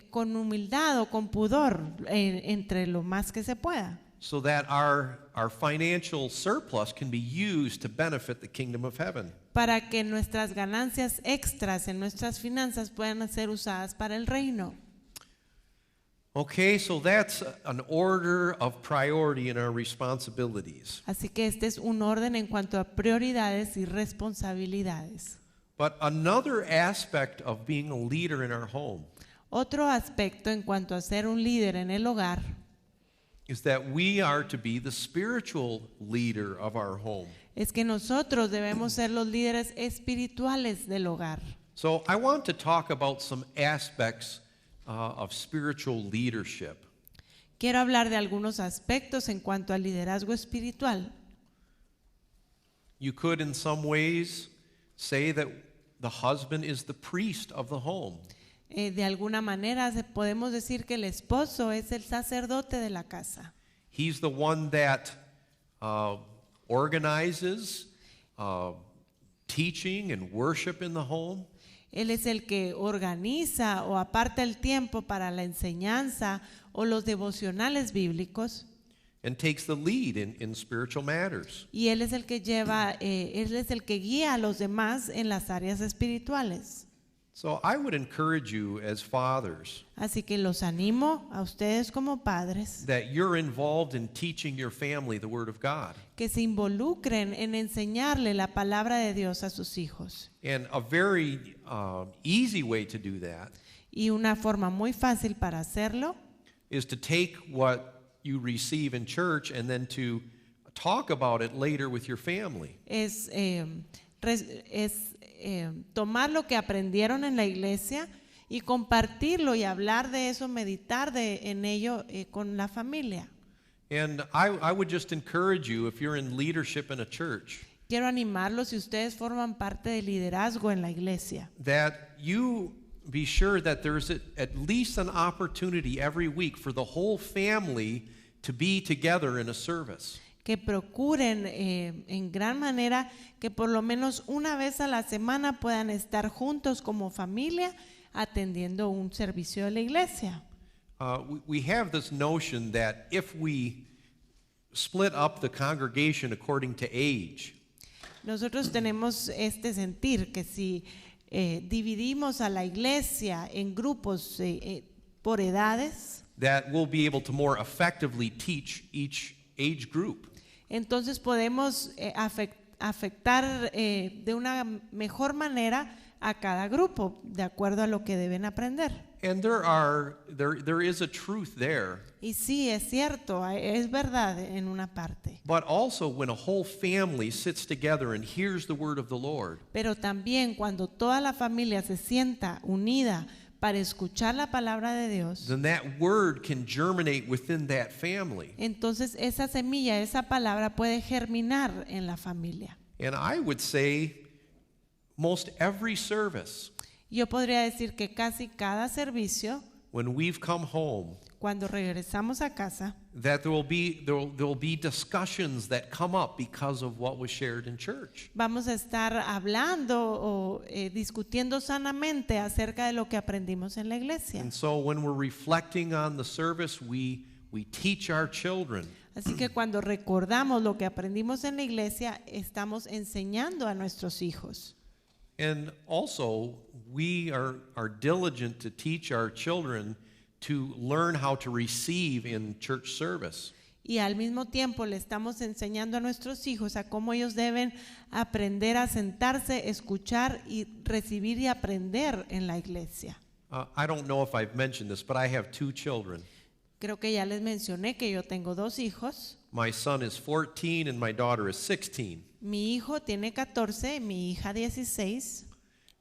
con humildad o con pudor entre lo más que se pueda. So that our financial surplus can be used to benefit the kingdom of heaven. Para que nuestras ganancias extras en nuestras finanzas puedan ser usadas para el reino. Okay, so that's an order of priority in our responsibilities. Así que este es un orden en cuanto a prioridades y responsabilidades. But another aspect of being a leader in our home Otro aspecto en cuanto a ser un líder en el hogar is that we are to be the spiritual leader of our home. es que nosotros debemos ser los líderes espirituales del hogar. So I want to talk about some aspects of spiritual leadership. Quiero hablar de algunos aspectos en cuanto al liderazgo espiritual. You could, in some ways, say that the husband is the priest of the home. De alguna manera podemos decir que el esposo es el sacerdote de la casa. He's the one that organizes teaching and worship in the home. Él es el que organiza o aparta el tiempo para la enseñanza o los devocionales bíblicos. And takes the lead in spiritual matters. Y él es el que él es el que guía a los demás en las áreas espirituales. So I would encourage you as fathers Así que los animo a ustedes como padres that you're involved in teaching your family the Word of God. que se involucren en enseñarle la palabra de Dios a sus hijos. And a very easy way to do that Y una forma muy fácil para hacerlo is to take what you receive in church and then to talk about it later with your family. es tomar lo que aprendieron en la iglesia y compartirlo y hablar de eso, meditar en ello con la familia. And I would just encourage you, if you're in leadership in a church, Quiero animarlos si ustedes forman parte del liderazgo en la iglesia, that you be sure that there's at least an opportunity every week for the whole family to be together in a service. que procuren en gran manera que por lo menos una vez a la semana puedan estar juntos como familia atendiendo un servicio de la iglesia. We have this notion that if we split up the congregation according to age, Nosotros tenemos este sentir que si dividimos a la iglesia en grupos por edades, that we'll be able to more effectively teach each age group. entonces podemos afectar de una mejor manera a cada grupo de acuerdo a lo que deben aprender. And there is a truth there. Y sí, es cierto, es verdad en una parte. But also when a whole family sits together and hears the word of the Lord, Pero también cuando toda la familia se sienta unida para escuchar la palabra de Dios, then that word can germinate within that family. entonces esa semilla, esa palabra puede germinar en la familia. And I would say most every service, Yo podría decir que casi cada servicio, when we've come home, cuando regresamos a casa, that there will be discussions that come up because of what was shared in church. vamos a estar hablando o discutiendo sanamente acerca de lo que aprendimos en la iglesia. And so when we're reflecting on the service, we teach our children. Así que cuando recordamos lo que aprendimos en la iglesia, estamos enseñando a nuestros hijos. And also, we are diligent to teach our children to learn how to receive in church service. Y al mismo tiempo le estamos enseñando a nuestros hijos a cómo ellos deben aprender a sentarse, escuchar y recibir y aprender en la iglesia. I don't know if I've mentioned this, but I have 2 children. Creo que ya les mencioné que yo tengo 2 hijos. My son is 14 and my daughter is 16. Mi hijo tiene 14, mi hija 16.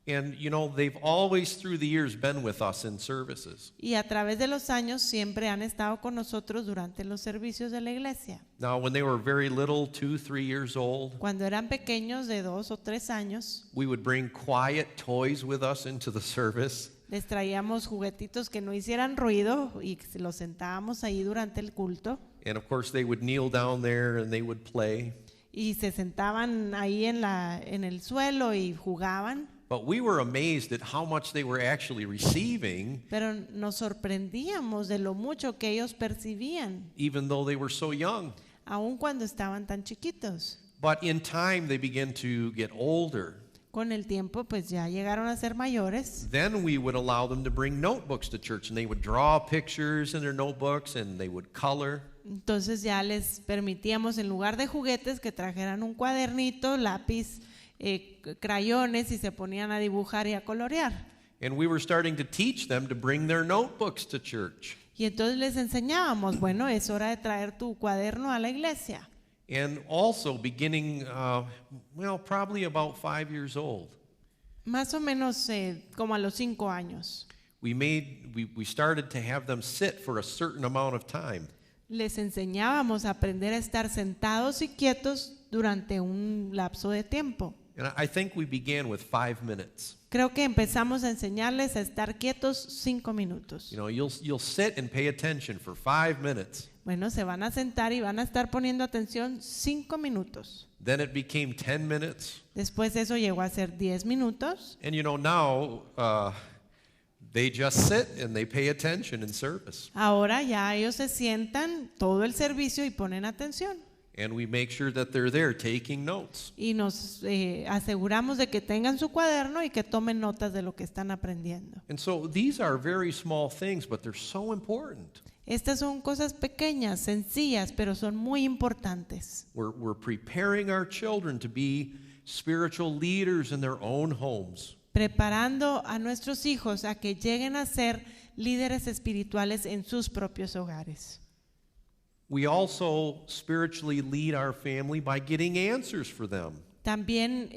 And you know, they've always through the years been with us in services. Y a través de los años siempre han estado con nosotros durante los servicios de la iglesia. Now, when they were very little, 2, 3 years old, Cuando eran pequeños de 2 o 3 años, we would bring quiet toys with us into the service. les traíamos juguetitos que no hicieran ruido y los sentábamos ahí durante el culto. And of course, they would kneel down there and they would play. Y se sentaban ahí en el suelo y jugaban. But we were amazed at how much they were actually receiving, Pero nos sorprendíamos de lo mucho que ellos percibían, even though they were so young. aun cuando estaban tan chiquitos. But in time, they began to get older. Con el tiempo, pues ya llegaron a ser mayores. Then we would allow them to bring notebooks to church, and they would draw pictures in their notebooks, and they would color. Entonces ya les permitíamos, en lugar de juguetes, que trajeran un cuadernito, lápiz, crayones y se ponían a dibujar y a colorear. And we were starting to teach them to bring their notebooks to church. Y entonces les enseñábamos, bueno, es hora de traer tu cuaderno a la iglesia. And also beginning, probably about 5 years old, Más o menos como a los 5 años. we started to have them sit for a certain amount of time. Les enseñábamos a aprender a estar sentados y quietos durante un lapso de tiempo. And I think we began with 5 minutes. Creo que empezamos a enseñarles a estar quietos 5 minutos. You know, you'll sit and pay attention for 5 minutes. Bueno, se van a sentar y van a estar poniendo atención 5 minutos. Then it became 10 minutes. Después eso llegó a ser 10 minutos. And you know, now they just sit and they pay attention in service. Ahora ya ellos se sientan todo el servicio y ponen atención. And we make sure that they're there taking notes. Y nos aseguramos de que tengan su cuaderno y que tomen notas de lo que están aprendiendo. And so these are very small things, but they're so important. Estas son cosas pequeñas, sencillas, pero son muy importantes. We're preparing our children to be spiritual leaders in their own homes. Preparando a nuestros hijos a que lleguen a ser líderes espirituales en sus propios hogares. We also spiritually lead our family by getting answers for them. También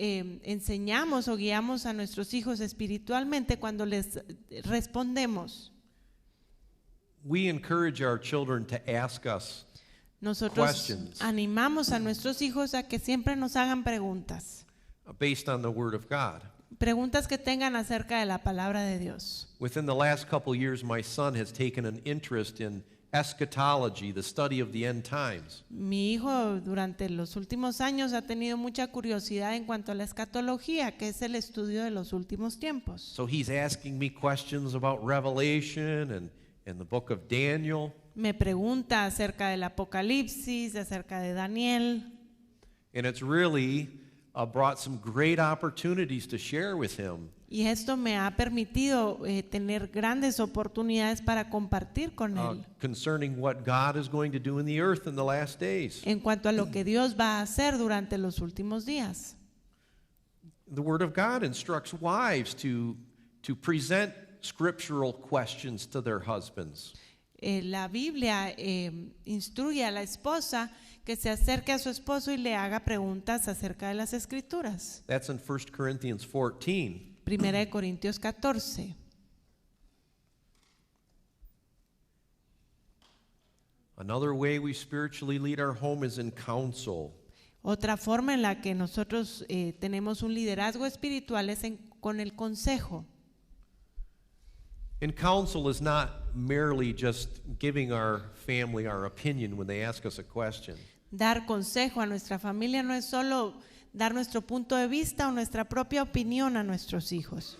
enseñamos o guiamos a nuestros hijos espiritualmente cuando les respondemos. We encourage our children to ask us Nosotros questions animamos a nuestros hijos a que siempre nos hagan preguntas. based on the Word of God. Preguntas que tengan acerca de la palabra de Dios. Within the last couple years, my son has taken an interest in eschatology, the study of the end times. Mi hijo durante los últimos años ha tenido mucha curiosidad en cuanto a la escatología, que es el estudio de los últimos tiempos. So he's asking me questions about Revelation and the book of Daniel. Me pregunta acerca del Apocalipsis, acerca de Daniel. And it's really brought some great opportunities to share with him. Y esto me ha permitido tener grandes oportunidades para compartir con él Concerning what God is going to do in the earth in the last days. en cuanto a lo que Dios va a hacer durante los últimos días. The Word of God instructs wives to present scriptural questions to their husbands. La Biblia instruye a la esposa que se acerque a su esposo y le haga preguntas acerca de las Escrituras. That's in 1 Corinthians 14. Primera de Corintios 14. Another way we spiritually lead our home is in counsel. Otra forma en la que nosotros tenemos un liderazgo espiritual es con el consejo. And counsel is not merely just giving our family our opinion when they ask us a question. Dar consejo a nuestra familia no es solo dar nuestro punto de vista o nuestra propia opinión a nuestros hijos.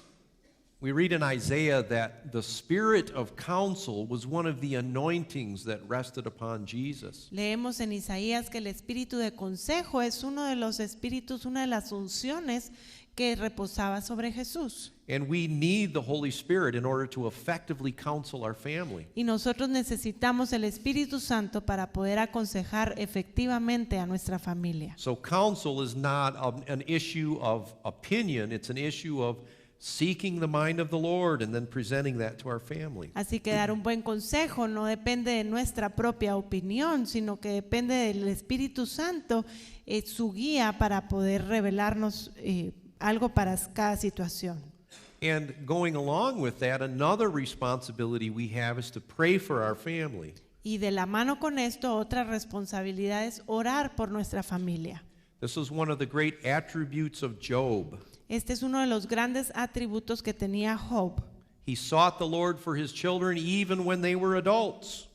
We read in Isaiah that the spirit of counsel was one of the anointings that rested upon Jesus. Leemos en Isaías que el espíritu de consejo es uno de los espíritus, una de las unciones que reposaba sobre Jesús. And we need the Holy Spirit in order to effectively counsel our family. Y nosotros necesitamos el Espíritu Santo para poder aconsejar efectivamente a nuestra familia. So counsel is not an issue of opinion, it's an issue of seeking the mind of the Lord and then presenting that to our family. Así que dar un buen consejo no depende de nuestra propia opinión, sino que depende del Espíritu Santo, su guía para poder revelarnos algo para cada situación. And going along with that, another responsibility we have is to pray for our family. Y de la mano con esto, otra responsabilidad es orar por nuestra familia. This is one of the great attributes of Job. Este es uno de los grandes atributos que tenía Job. He sought the Lord for his children even when they were adults.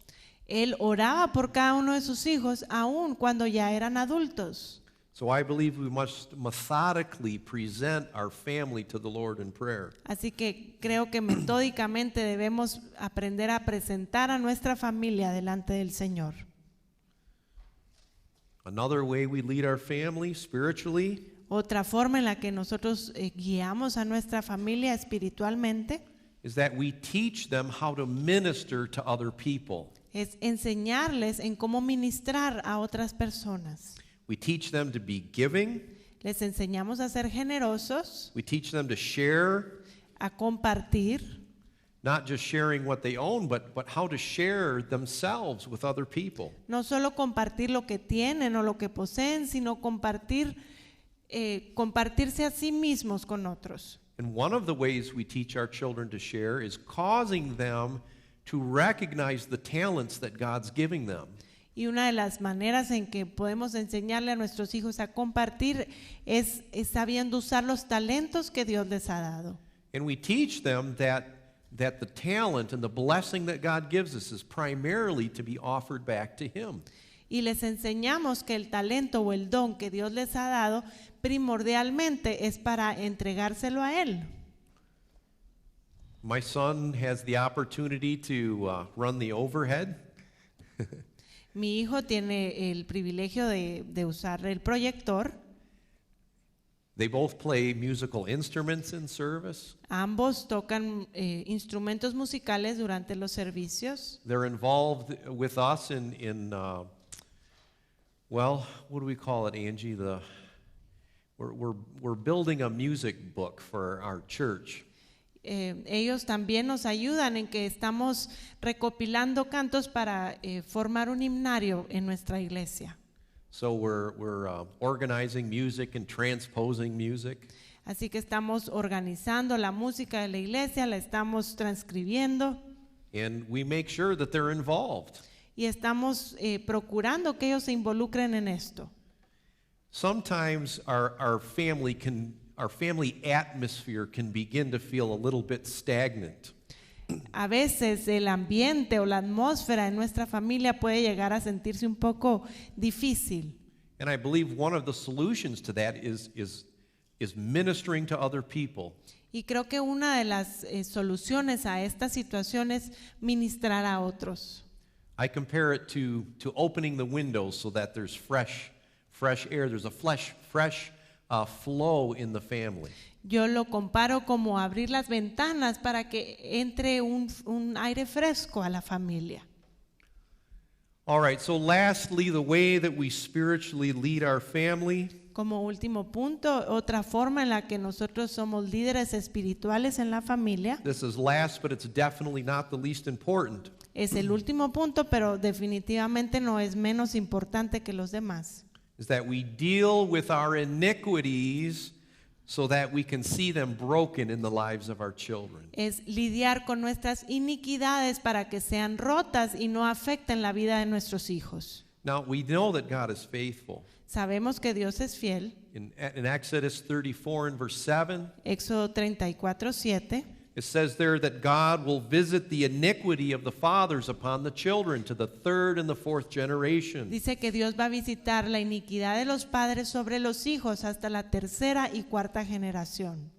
Él oraba por cada uno de sus hijos, aun cuando ya eran adultos. So I believe we must methodically present our family to the Lord in prayer. Así que creo que metódicamente debemos aprender a presentar a nuestra familia delante del Señor. Another way we lead our family spiritually Otra forma en la que nosotros guiamos a nuestra familia espiritualmente is that we teach them how to minister to other people. es enseñarles en cómo ministrar a otras personas. We teach them to be giving. Les enseñamos a ser generosos, We teach them to share, a compartir, not just sharing what they own, but how to share themselves with other people. no solo compartir lo que tienen o lo que poseen, sino compartirse a sí mismos con otros. And one of the ways we teach our children to share is causing them to recognize the talents that God's giving them. Y una de las maneras en que podemos enseñarle a nuestros hijos a compartir es sabiendo usar los talentos que Dios les ha dado. And we teach them that the talent and the blessing that God gives us is primarily to be offered back to Him. Y les enseñamos que el talento o el don que Dios les ha dado primordialmente es para entregárselo a Él. My son has the opportunity to run the overhead. Mi hijo tiene el privilegio de usar el proyector. They both play musical instruments in service. Ambos tocan instrumentos musicales durante los servicios. They're involved with us in well, what do we call it, Angie? We're building a music book for our church. Ellos también nos ayudan en que estamos recopilando cantos para formar un himnario en nuestra iglesia. So we're organizing music and transposing music. Así que estamos organizando la música de la iglesia, la estamos transcribiendo And we make sure that they're involved. y estamos procurando que ellos se involucren en esto. Sometimes our family atmosphere can begin to feel a little bit stagnant. A veces el ambiente o la atmósfera en nuestra familia puede llegar a sentirse un poco difícil. And I believe one of the solutions to that is ministering to other people. Y creo que una de las soluciones a esta situación es ministrar a otros. I compare it to opening the windows so that there's fresh air. There's a fresh flow in the family. Yo lo comparo como abrir las ventanas para que entre un aire fresco a la familia. All right, so lastly, the way that we spiritually lead our family Como último punto, otra forma en la que nosotros somos líderes espirituales en la familia, this is last, but it's definitely not the least important. es el último punto, pero definitivamente no es menos importante que los demás. Is that we deal with our iniquities so that we can see them broken in the lives of our children. Es lidiar con nuestras iniquidades para que sean rotas y no afecten la vida de nuestros hijos. Now, we know that God is faithful. Sabemos que Dios es fiel. In Exodus 34 and verse 7, Éxodo 34:7. it says there that God will visit the iniquity of the fathers upon the children to the third and the fourth generation. Dice que Dios va a visitar la iniquidad de los padres sobre los hijos hasta la tercera y cuarta generación.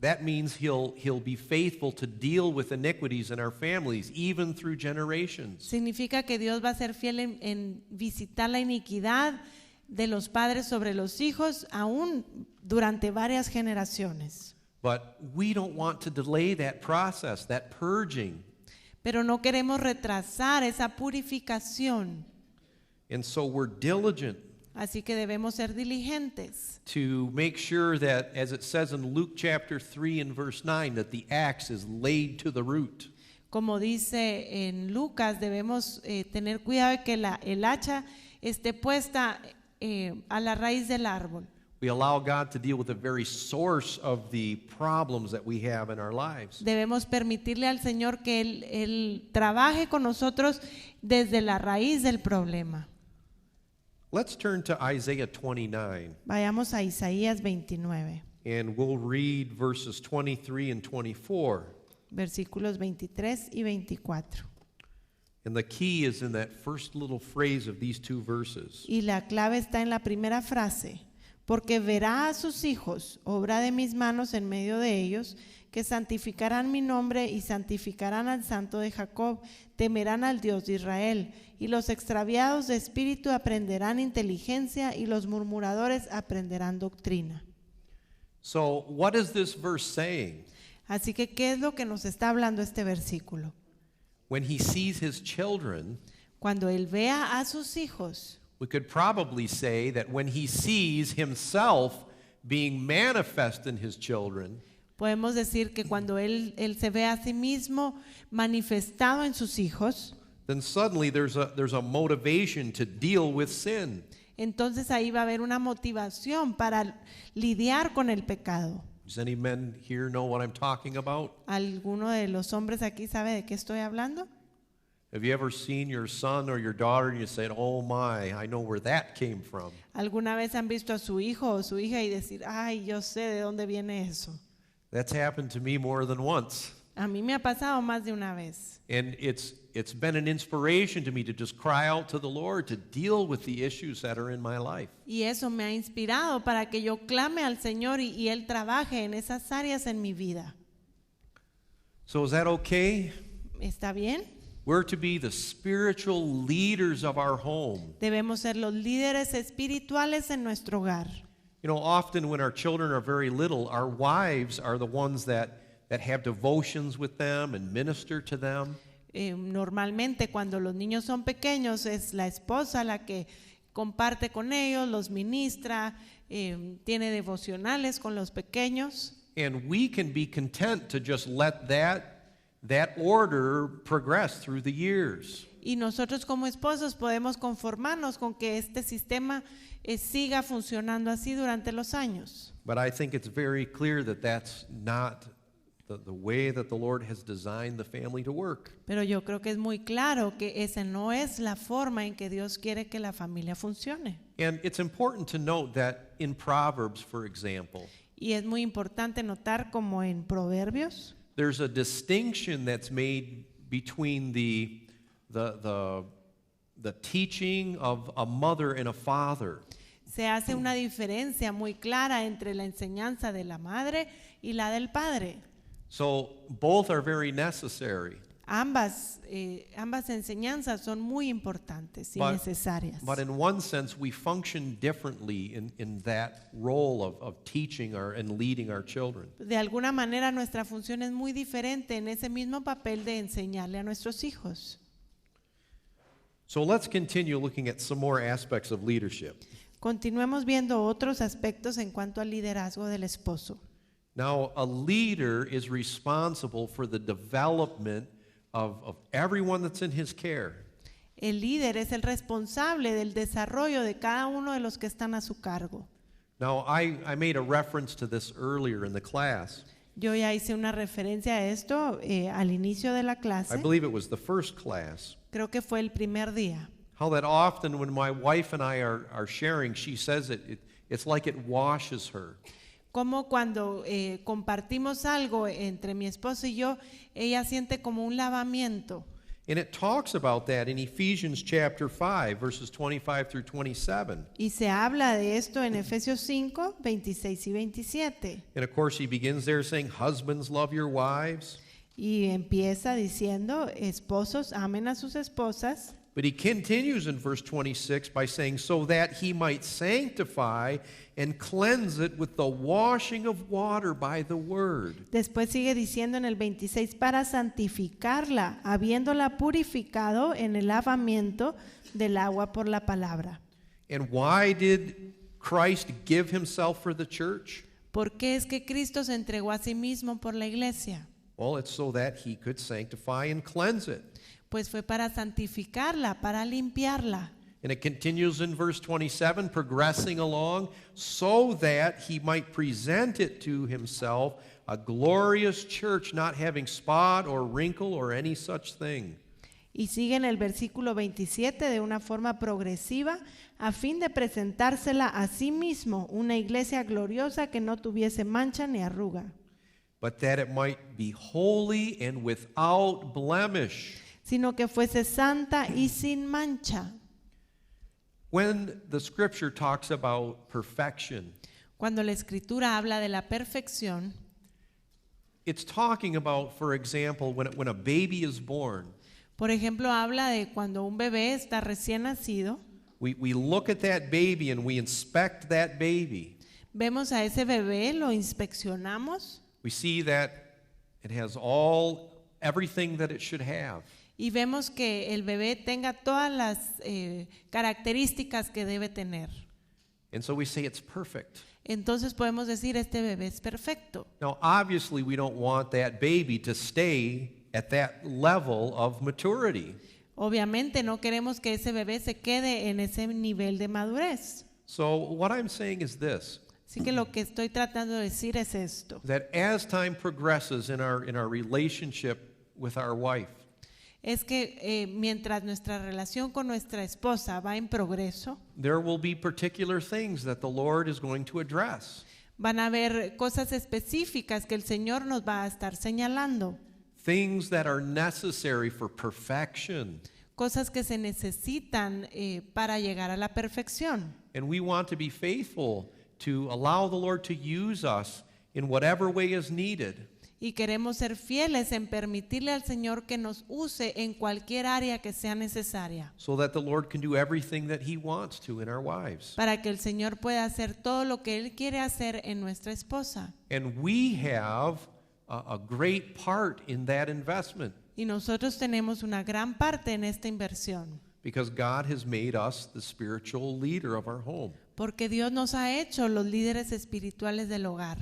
That means he'll be faithful to deal with iniquities in our families, even through generations. Significa que Dios va a ser fiel en visitar la iniquidad de los padres sobre los hijos aún durante varias generaciones. But we don't want to delay that process, that purging. Pero no queremos retrasar esa purificación. And so we're diligent Así que debemos ser diligentes to make sure that, as it says in Luke chapter 3 and verse 9, that the axe is laid to the root. Como dice en Lucas, debemos tener cuidado de que el hacha esté puesta a la raíz del árbol. We allow God to deal with the very source of the problems that we have in our lives. Debemos permitirle al Señor que Él trabaje con nosotros desde la raíz del problema. Let's turn to Isaiah 29, Vayamos a Isaías 29, and we'll read verses 23 and 24. versículos 23 y 24. And the key is in that first little phrase of these two verses. Y la clave está en la primera frase. Porque verá a sus hijos, obra de mis manos en medio de ellos, que santificarán mi nombre y santificarán al Santo de Jacob, temerán al Dios de Israel. Y los extraviados de espíritu aprenderán inteligencia y los murmuradores aprenderán doctrina. So, what is this verse saying? Así que, ¿qué es lo que nos está hablando este versículo? When he sees his children, Cuando él vea a sus hijos, we could probably say that when he sees himself being manifest in his children, podemos decir que cuando él se ve a sí mismo manifestado en sus hijos, then suddenly there's a motivation to deal with sin. entonces ahí va a haber una motivación para lidiar con el pecado. Does any men here know what I'm talking about? ¿Alguno de los hombres aquí sabe de qué estoy hablando? Have you ever seen your son or your daughter and you said, "Oh my, I know where that came from"? ¿Alguna vez han visto a su hijo o su hija y decir, ay, yo sé de dónde viene eso? That's happened to me more than once. A mí me ha pasado más de una vez. And it's been an inspiration to me to just cry out to the Lord to deal with the issues that are in my life. Y eso me ha inspirado para que yo clame al Señor y Él trabaje en esas áreas en mi vida. So is that okay? ¿Está bien? We're to be the spiritual leaders of our home. Debemos ser los líderes espirituales en nuestro hogar. You know, often when our children are very little, our wives are the ones that have devotions with them and minister to them. Normalmente cuando los niños son pequeños es la esposa la que comparte con ellos, los ministra, tiene devocionales con los pequeños. And we can be content to just let that order progress through the years. Y nosotros como esposos podemos conformarnos con que este sistema siga funcionando así durante los años. But I think it's very clear that that's not the way that the Lord has designed the family to work. Pero yo creo que es muy claro que esa no es la forma en que Dios quiere que la familia funcione. And it's important to note that in Proverbs, for example, Y es muy importante notar como en Proverbios there's a distinction that's made between the teaching of a mother and a father. se hace una diferencia muy clara entre la enseñanza de la madre y la del padre. So both are very necessary. Ambas enseñanzas son muy importantes y necesarias. But in one sense, we function differently in that role of teaching and leading our children. De alguna manera nuestra función es muy diferente en ese mismo papel de enseñarle a nuestros hijos. So let's continue looking at some more aspects of leadership. Continuemos viendo otros aspectos en cuanto al liderazgo del esposo. Now, a leader is responsible for the development of everyone that's in his care. El líder es el responsable del desarrollo de cada uno de los que están a su cargo. Now, I made a reference to this earlier in the class. Yo ya hice una referencia a esto al inicio de la I clase. believe it was the first class. Creo que fue el primer día. How that often when my wife and I are sharing, she says it's like it washes her. Como cuando compartimos algo entre mi esposo y yo, ella siente como un lavamiento. And it talks about that in Ephesians chapter 5, verses 25 through 27. Y se habla de esto en Efesios 5, 26 y 27. And of course, he begins there saying, "Husbands, love your wives." Y empieza diciendo, esposos, amen a sus esposas. But he continues in verse 26 by saying, "So that he might sanctify and cleanse it with the washing of water by the word." Después sigue diciendo en el 26, para santificarla, habiéndola purificado en el lavamiento del agua por la palabra. And why did Christ give himself for the church? ¿Por qué es que Cristo se entregó a sí mismo por la iglesia? Well, it's so that he could sanctify and cleanse it. Pues fue para santificarla, para limpiarla. And it continues in verse 27, progressing along, so that he might present it to himself, a glorious church, not having spot or wrinkle or any such thing. Y sigue en el versículo 27 de una forma progresiva, a fin de presentársela a sí mismo, una iglesia gloriosa que no tuviese mancha ni arruga, But that it might be holy and without blemish. sino que fuese santa y sin mancha. When the scripture talks about perfection, Cuando la escritura habla de la perfección, it's talking about, for example, when a baby is born, por ejemplo, habla de cuando un bebé está recién nacido, we look at that baby and we inspect that baby. vemos a ese bebé, lo inspeccionamos We see that it has everything that it should have. y vemos que el bebé tenga todas las características que debe tener. And so we say it's perfect. Entonces podemos decir, este bebé es perfecto. Now, obviously, we don't want that baby to stay at that level of maturity. Obviamente no queremos que ese bebé se quede en ese nivel de madurez. So what I'm saying is this, Así que lo que estoy tratando de decir es esto. that as time progresses in our relationship with our wife, es que mientras nuestra relación con nuestra esposa va en progreso, there will be particular things that the Lord is going to address. van a haber cosas específicas que el Señor nos va a estar señalando, Things that are necessary for perfection. cosas que se necesitan para llegar a la perfección. And we want to be faithful to allow the Lord to use us in whatever way is needed. Y queremos ser fieles en permitirle al Señor que nos use en cualquier área que sea necesaria, So that the Lord can do everything that He wants to in our lives. para que el Señor pueda hacer todo lo que Él quiere hacer en nuestra esposa. And we have a great part in that investment Y nosotros tenemos una gran parte en esta inversión, because God has made us the spiritual leader of our home. porque Dios nos ha hecho los líderes espirituales del hogar.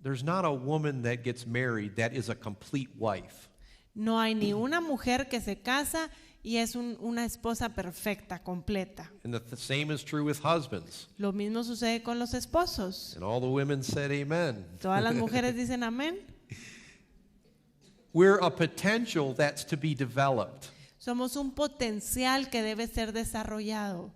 There's not a woman that gets married that is a complete wife. No hay ni una mujer que se casa y es una esposa perfecta, completa. And the same is true with husbands. Lo mismo sucede con los esposos. And all the women said amen. Todas las mujeres dicen amén. We're a potential that's to be developed. Somos un potencial que debe ser desarrollado.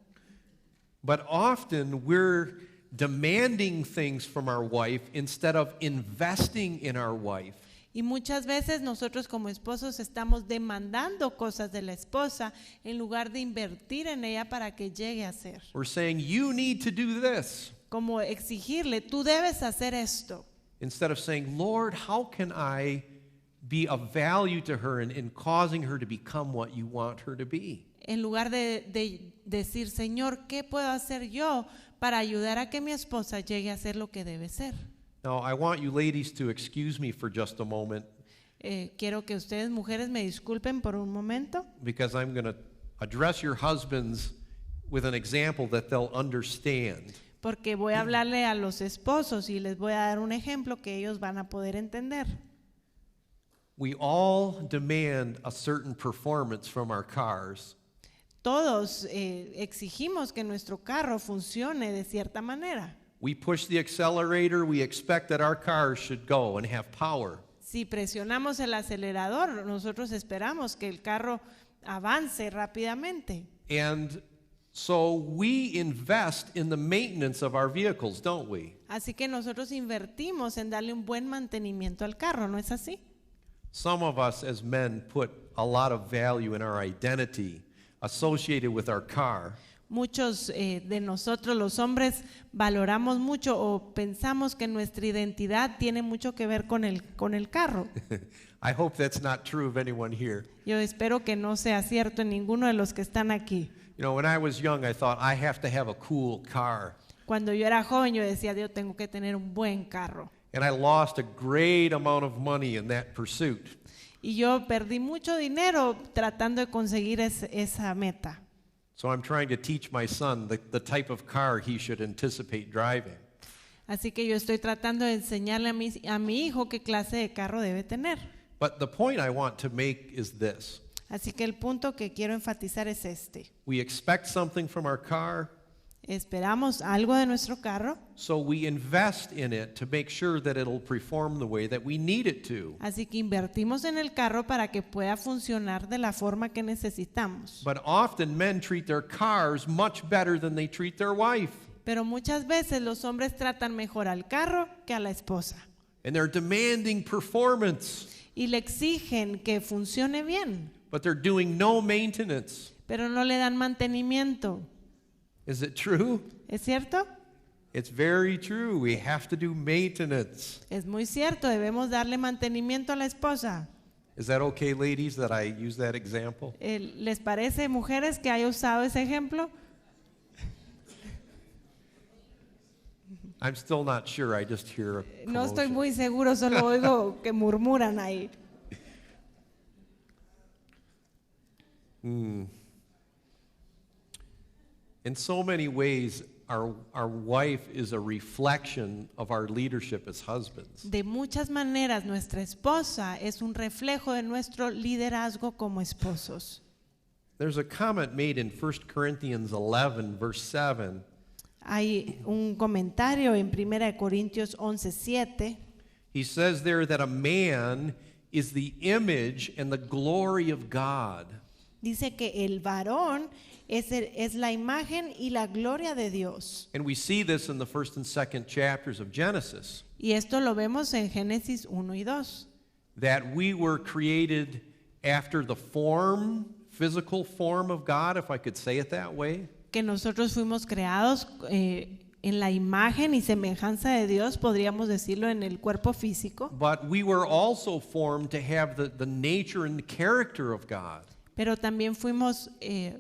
But often we're demanding things from our wife instead of investing in our wife. Y muchas veces nosotros como esposos estamos demandando cosas de la esposa en lugar de invertir en ella para que llegue a ser. We're saying, you need to do this. Como exigirle, tú debes hacer esto. Instead of saying, Lord, how can I be of value to her in causing her to become what you want her to be? En lugar de decir, Señor, ¿qué puedo hacer yo para ayudar a que mi esposa llegue a ser lo que debe ser? Now, I want you ladies to excuse me for just a moment Quiero que ustedes, mujeres, me disculpen por un momento, because I'm going to address your husbands with an example that they'll understand. porque voy a hablarle a los esposos y les voy a dar un ejemplo que ellos van a poder entender. We all demand a certain performance from our cars. Todos exigimos que nuestro carro funcione de cierta manera. We push the accelerator, we expect that our cars should go and have power. Si presionamos el acelerador, nosotros esperamos que el carro avance rápidamente. And so we invest in the maintenance of our vehicles, don't we? Así que nosotros invertimos en darle un buen mantenimiento al carro, ¿no es así? Some of us as men put a lot of value in our identity associated with our car. Muchos de nosotros los hombres valoramos mucho o pensamos que nuestra identidad tiene mucho que ver con el carro. I hope that's not true of anyone here. Yo espero que no sea cierto en ninguno de los que están aquí. You know, when I was young, I thought I have to have a cool car. Cuando yo era joven yo decía, yo tengo que tener un buen carro. And I lost a great amount of money in that pursuit. Y yo perdí mucho dinero tratando de conseguir esa meta. So I'm trying to teach my son the type of car he should anticipate driving. Así que yo estoy tratando de enseñarle a mi hijo qué clase de carro debe tener. But the point I want to make is this. Así que el punto que quiero enfatizar es este. We expect something from our car, Esperamos algo de nuestro carro, so we invest in it to make sure that it'll perform the way that we need it to. así que invertimos en el carro para que pueda funcionar de la forma que necesitamos. But often men treat their cars much better than they treat their wife. Pero muchas veces los hombres tratan mejor al carro que a la esposa And they're demanding performance, y le exigen que funcione bien, but they're doing no maintenance. pero no le dan mantenimiento. Is it true? ¿Es cierto? It's very true. We have to do maintenance. Es muy cierto, debemos darle mantenimiento a la esposa. Is that okay, ladies, that I use that example? ¿Les parece, mujeres, que haya usado ese ejemplo? I'm still not sure. I just hear a No estoy commotion. muy seguro, solo oigo que murmuran ahí. In so many ways, our wife is a reflection of our leadership as husbands. De muchas maneras, nuestra esposa es un reflejo de nuestro liderazgo como esposos. There's a comment made in 1 Corinthians 11, verse 7. Hay un comentario en 1 Corintios 11:7. He says there that a man is the image and the glory of God. Dice que el varón es la imagen y la gloria de Dios. And we see this in the first and second chapters of Genesis, Y esto lo vemos en Génesis 1 y 2. that we were created after the form, physical form of God, if I could say it that way. Que nosotros fuimos creados en la imagen y semejanza de Dios, podríamos decirlo, en el cuerpo físico. But we were also formed to have the nature and the character of God. Pero también fuimos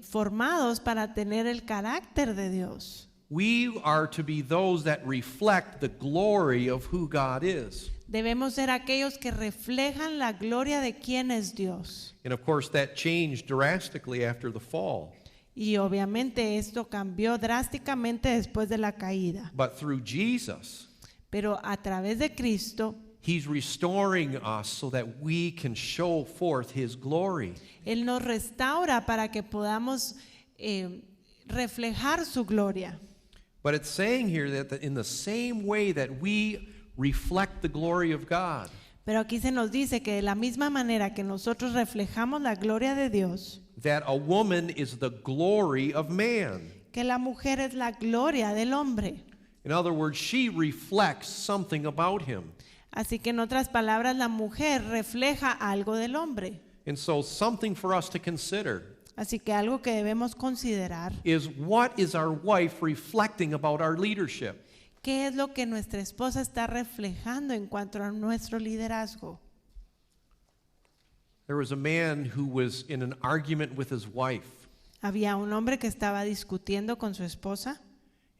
formados para tener el carácter de Dios. We are to be those that reflect the glory of who God is. Debemos ser aquellos que reflejan la gloria de quién es Dios. And of course, that changed drastically after the fall. Y obviamente esto cambió drásticamente después de la caída. But through Jesus, Pero a través de Cristo, He's restoring us so that we can show forth His glory. Él nos restaura para que podamos reflejar su gloria. But it's saying here that in the same way that we reflect the glory of God, Pero aquí se nos dice que de la misma manera que nosotros reflejamos la gloria de Dios, that a woman is the glory of man. que la mujer es la gloria del hombre. In other words, she reflects something about him. Así que en otras palabras, la mujer refleja algo del hombre. And so something for us to consider Así que algo que debemos considerar, is, what is our wife reflecting about our leadership? ¿qué es lo que nuestra esposa está reflejando en cuanto a nuestro liderazgo? There was a man who was in an argument with his wife. Había un hombre que estaba discutiendo con su esposa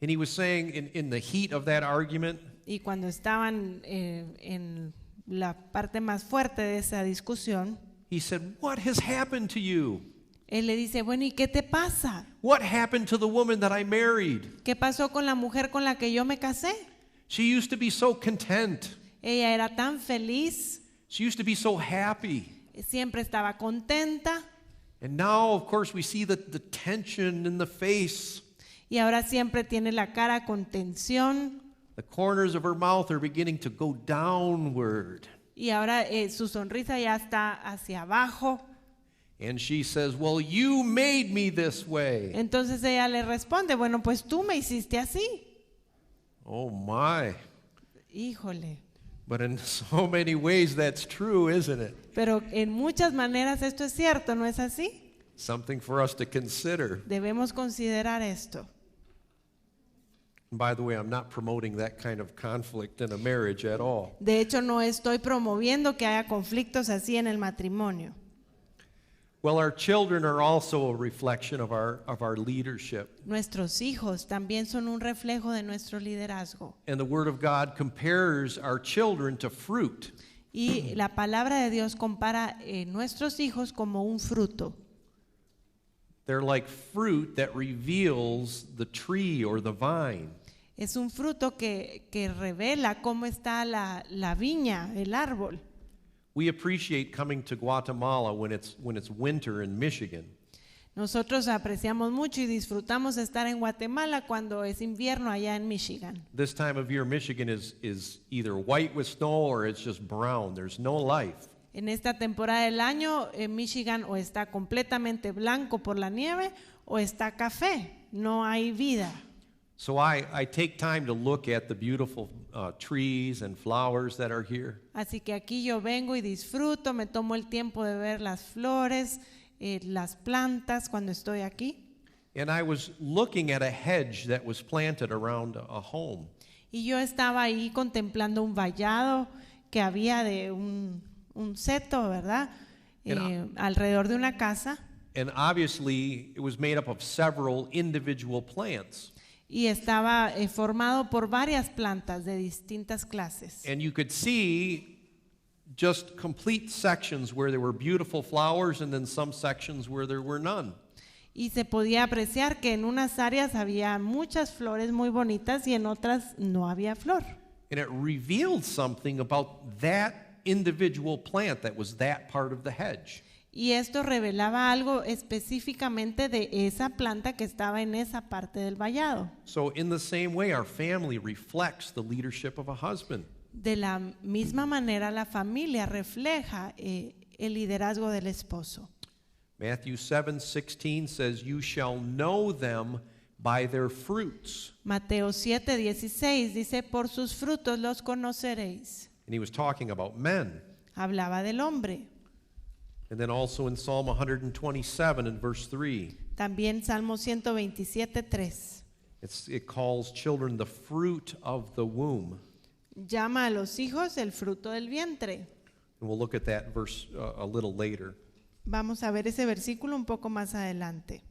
And he was saying in the heat of that argument, y cuando estaban en la parte más fuerte de esa discusión, he said, "What has happened to you? él le dice, bueno, ¿y qué te pasa? What happened to the woman that I married? ¿Qué pasó con la mujer con la que yo me casé? She used to be so content. Ella era tan feliz, She used to be so happy. siempre estaba contenta And now, of course, we see the tension in the face. y ahora siempre tiene la cara con tensión The corners of her mouth are beginning to go downward." y ahora su sonrisa ya está hacia abajo. And she says, "Well, you made me this way." Entonces ella le responde, bueno, pues tú me hiciste así. Oh my. Híjole. But in so many ways that's true, isn't it? Pero en muchas maneras esto es cierto, ¿no es así? Something for us to consider. Debemos considerar esto. And by the way, I'm not promoting that kind of conflict in a marriage at all. De hecho, no estoy promoviendo que haya conflictos así en el matrimonio. Well, our children are also a reflection of our leadership. Nuestros hijos también son un reflejo de nuestro liderazgo. And the Word of God compares our children to fruit. Y la palabra de Dios compara nuestros hijos como un fruto. They're like fruit that reveals the tree or the vine. Es un fruto que revela cómo está la viña, el árbol. We appreciate coming to Guatemala when it's winter in Michigan. Nosotros apreciamos mucho y disfrutamos estar en Guatemala cuando es invierno allá en Michigan. This time of year, Michigan is either white with snow or it's just brown. There's no life. En esta temporada del año, Michigan o está completamente blanco por la nieve o está café. No hay vida. So I take time to look at the beautiful trees and flowers that are here. Así que aquí yo vengo y disfruto, me tomo el tiempo de ver las flores, las plantas cuando estoy aquí. And I was looking at a hedge that was planted around a home. Y yo estaba ahí contemplando un vallado que había de un seto, ¿verdad? Alrededor de una casa. And obviously it was made up of several individual plants. Y estaba formado por varias plantas de distintas clases. And you could see just complete sections where there were beautiful flowers and then some sections where there were none. Y se podía apreciar que en unas áreas había muchas flores muy bonitas y en otras no había flor. And it revealed something about that individual plant that was that part of the hedge. Y esto revelaba algo específicamente de esa planta que estaba en esa parte del vallado. So in the same way, our family reflects the leadership of a husband. De la misma manera, la familia refleja el liderazgo del esposo. Matthew 7:16 says, "You shall know them by their fruits." Mateo 7:16 dice, por sus frutos los conoceréis. And he was talking about men. Hablaba del hombre. And then also in Psalm 127 and verse 3, También Salmo 127:3. it calls children the fruit of the womb. Llama a los hijos el fruto del vientre. And we'll look at that verse a little later. Vamos a ver ese versículo un poco más adelante.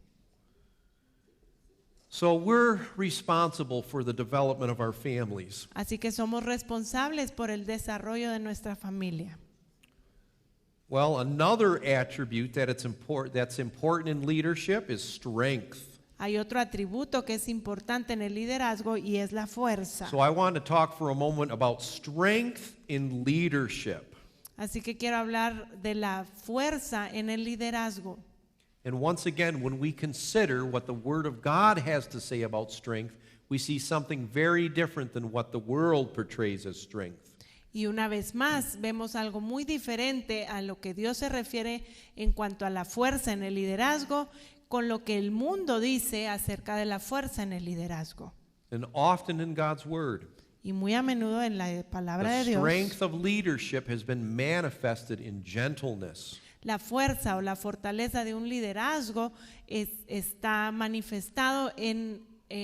So we're responsible for the development of our families. Así que somos responsables por el desarrollo de nuestra familia. Well, another attribute that's important in leadership is strength. Hay otro atributo que es importante en el liderazgo y es la fuerza. So I want to talk for a moment about strength in leadership. Así que quiero hablar de la fuerza en el liderazgo. And once again, when we consider what the Word of God has to say about strength, we see something very different than what the world portrays as strength. Y una vez más, vemos algo muy diferente a lo que Dios se refiere en cuanto a la fuerza en el liderazgo, con lo que el mundo dice acerca de la fuerza en el liderazgo. And often in God's Word, Y muy a menudo en la palabra de the Dios, strength of leadership has been manifested in gentleness. la fuerza o la fortaleza de un liderazgo está manifestado en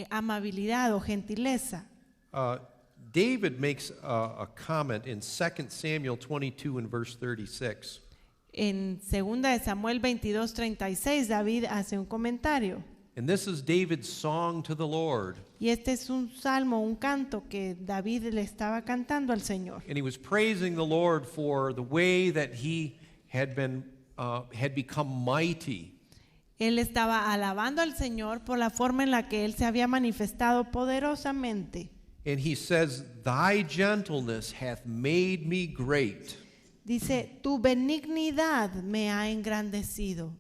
amabilidad o gentileza. David makes a comment in 2 Samuel 22 and verse 36. En 2 de Samuel 22:36, David hace un comentario. And this is David's song to the Lord. Y este es un salmo, un canto que David le estaba cantando al Señor. And he was praising the Lord for the way that he had become mighty. Él estaba alabando al Señor por la forma en la que él se había manifestado poderosamente. And he says, "Thy gentleness hath made me great." Dice, tu benignidad me ha engrandecido.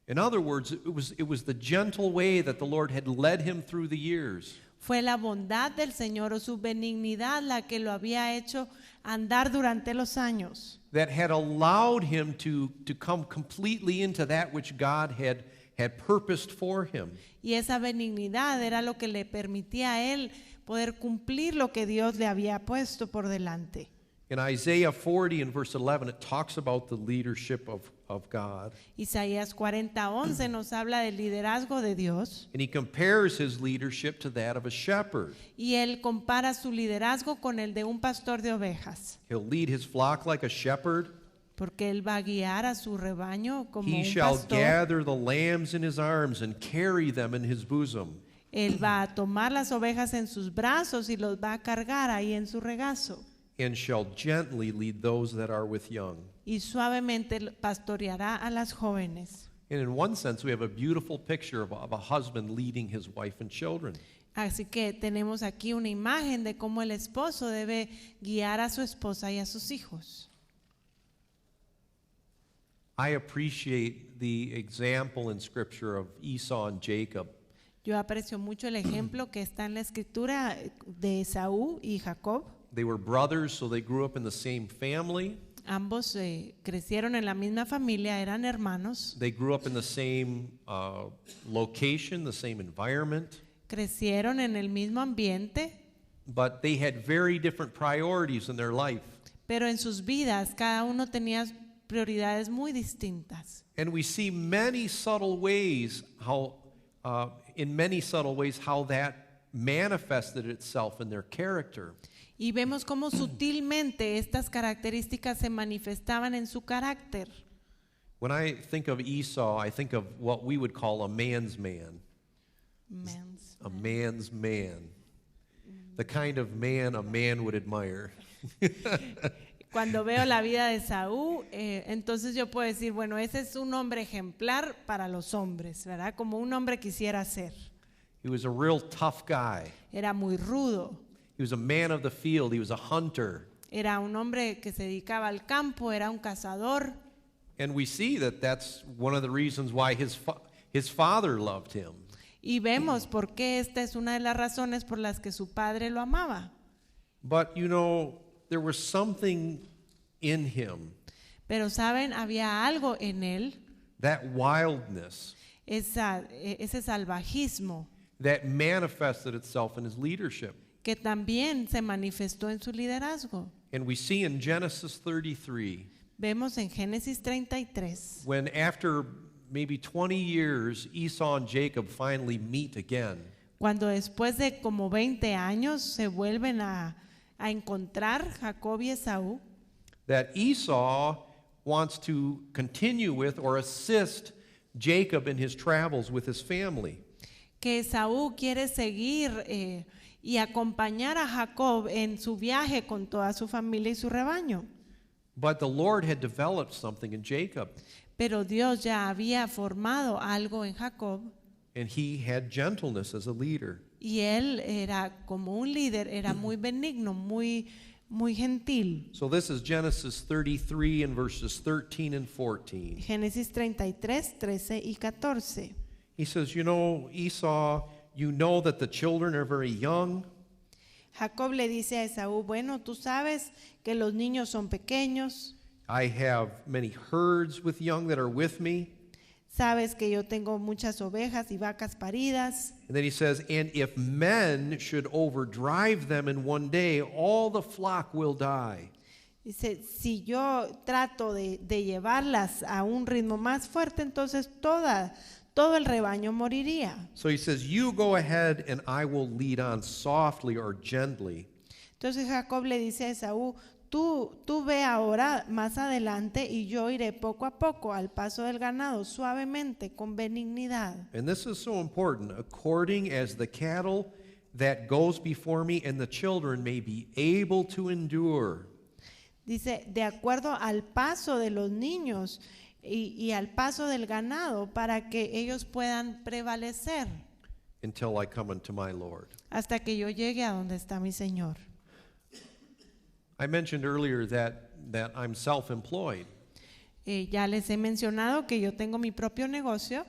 In other words, it was the gentle way that the Lord had led him through the years. Fue la bondad del Señor o su benignidad la que lo había hecho andar durante los años. That had allowed him to come completely into that which God had purposed for him. Y esa benignidad era lo que le permitía a él poder cumplir lo que Dios le había puesto por delante. In Isaiah 40 and verse 11, it talks about the leadership of God. Isaías 40:11 nos habla del liderazgo de Dios. And he compares his leadership to that of a shepherd. Y él compara su liderazgo con el de un pastor de ovejas. He'll lead his flock like a shepherd. Porque él va a guiar a su rebaño como He un shall pastor. gather the lambs in his arms and carry them in his bosom. Él va a tomar las ovejas en sus brazos y los va a cargar ahí en su regazo. And shall gently lead those that are with young. Y suavemente pastoreará a las jóvenes. And in one sense, we have a beautiful picture of a husband leading his wife and children. Así que tenemos aquí una imagen de cómo el esposo debe guiar a su esposa y a sus hijos. I appreciate the example in Scripture of Esau and Jacob. Yo aprecio mucho el ejemplo que está en la escritura de Esaú y Jacob. They were brothers, so they grew up in the same family. Ambos crecieron en la misma familia, eran hermanos. They grew up in the same location, the same environment. Crecieron en el mismo ambiente, But they had very different priorities in their life. pero en sus vidas cada uno tenía prioridades muy distintas. And we see many subtle ways in many subtle ways how that manifested itself in their character. Y vemos cómo sutilmente estas características se manifestaban en su carácter. When I think of Esau, I think of what we would call a man's man. A man's man. The kind of man a man would admire. Cuando veo la vida de Esaú, entonces yo puedo decir, bueno, ese es un hombre ejemplar para los hombres, ¿verdad? Como un hombre quisiera ser. He was a real tough guy. Era muy rudo. He was a man of the field. He was a hunter. Era un hombre que se dedicaba al campo, era un cazador. And we see that that's one of the reasons why his father loved him. Y vemos por qué esta es una de las razones por las que su padre lo amaba. But you know, there was something in him, Pero saben, había algo en él, that wildness, ese salvajismo, that manifested itself in his leadership. que también se manifestó en su liderazgo. And we see in Genesis 33, Vemos en Génesis 33, when after maybe 20 years, Esau and Jacob finally meet again. cuando después de como 20 años se vuelven a encontrar Jacob y Esaú, That Esau wants to continue with or assist Jacob in his travels with his family. que Esaú quiere seguir y acompañar a Jacob en su viaje con toda su familia y su rebaño. But the Lord had developed something in Jacob, Pero Dios ya había formado algo en Jacob and he had gentleness as a leader. y él era como un líder, era muy benigno, muy gentil. So this is Genesis 33 and verses 13 and 14. Génesis 33, 13 y 14. He says, you know, Esau, you know that the children are very young, Jacob le dice a Esaú, bueno, tú sabes que los niños son pequeños, I have many herds with young that are with me. sabes que yo tengo muchas ovejas y vacas paridas. And then he says, and if men should overdrive them in one day, all the flock will die. Dice, si yo trato de llevarlas a un ritmo más fuerte, entonces todo el rebaño moriría. So he says, you go ahead and I will lead on softly or gently. Entonces Jacob le dice a Esaú, tú ve ahora más adelante y yo iré poco a poco al paso del ganado, suavemente, con benignidad. And this is so important. According as the cattle that goes before me and the children may be able to endure. Dice, de acuerdo al paso de los niños y al paso del ganado, para que ellos puedan prevalecer Until I come unto my Lord. hasta que yo llegue a donde está mi Señor. I mentioned earlier that I'm self-employed. Ya les he mencionado que yo tengo mi propio negocio.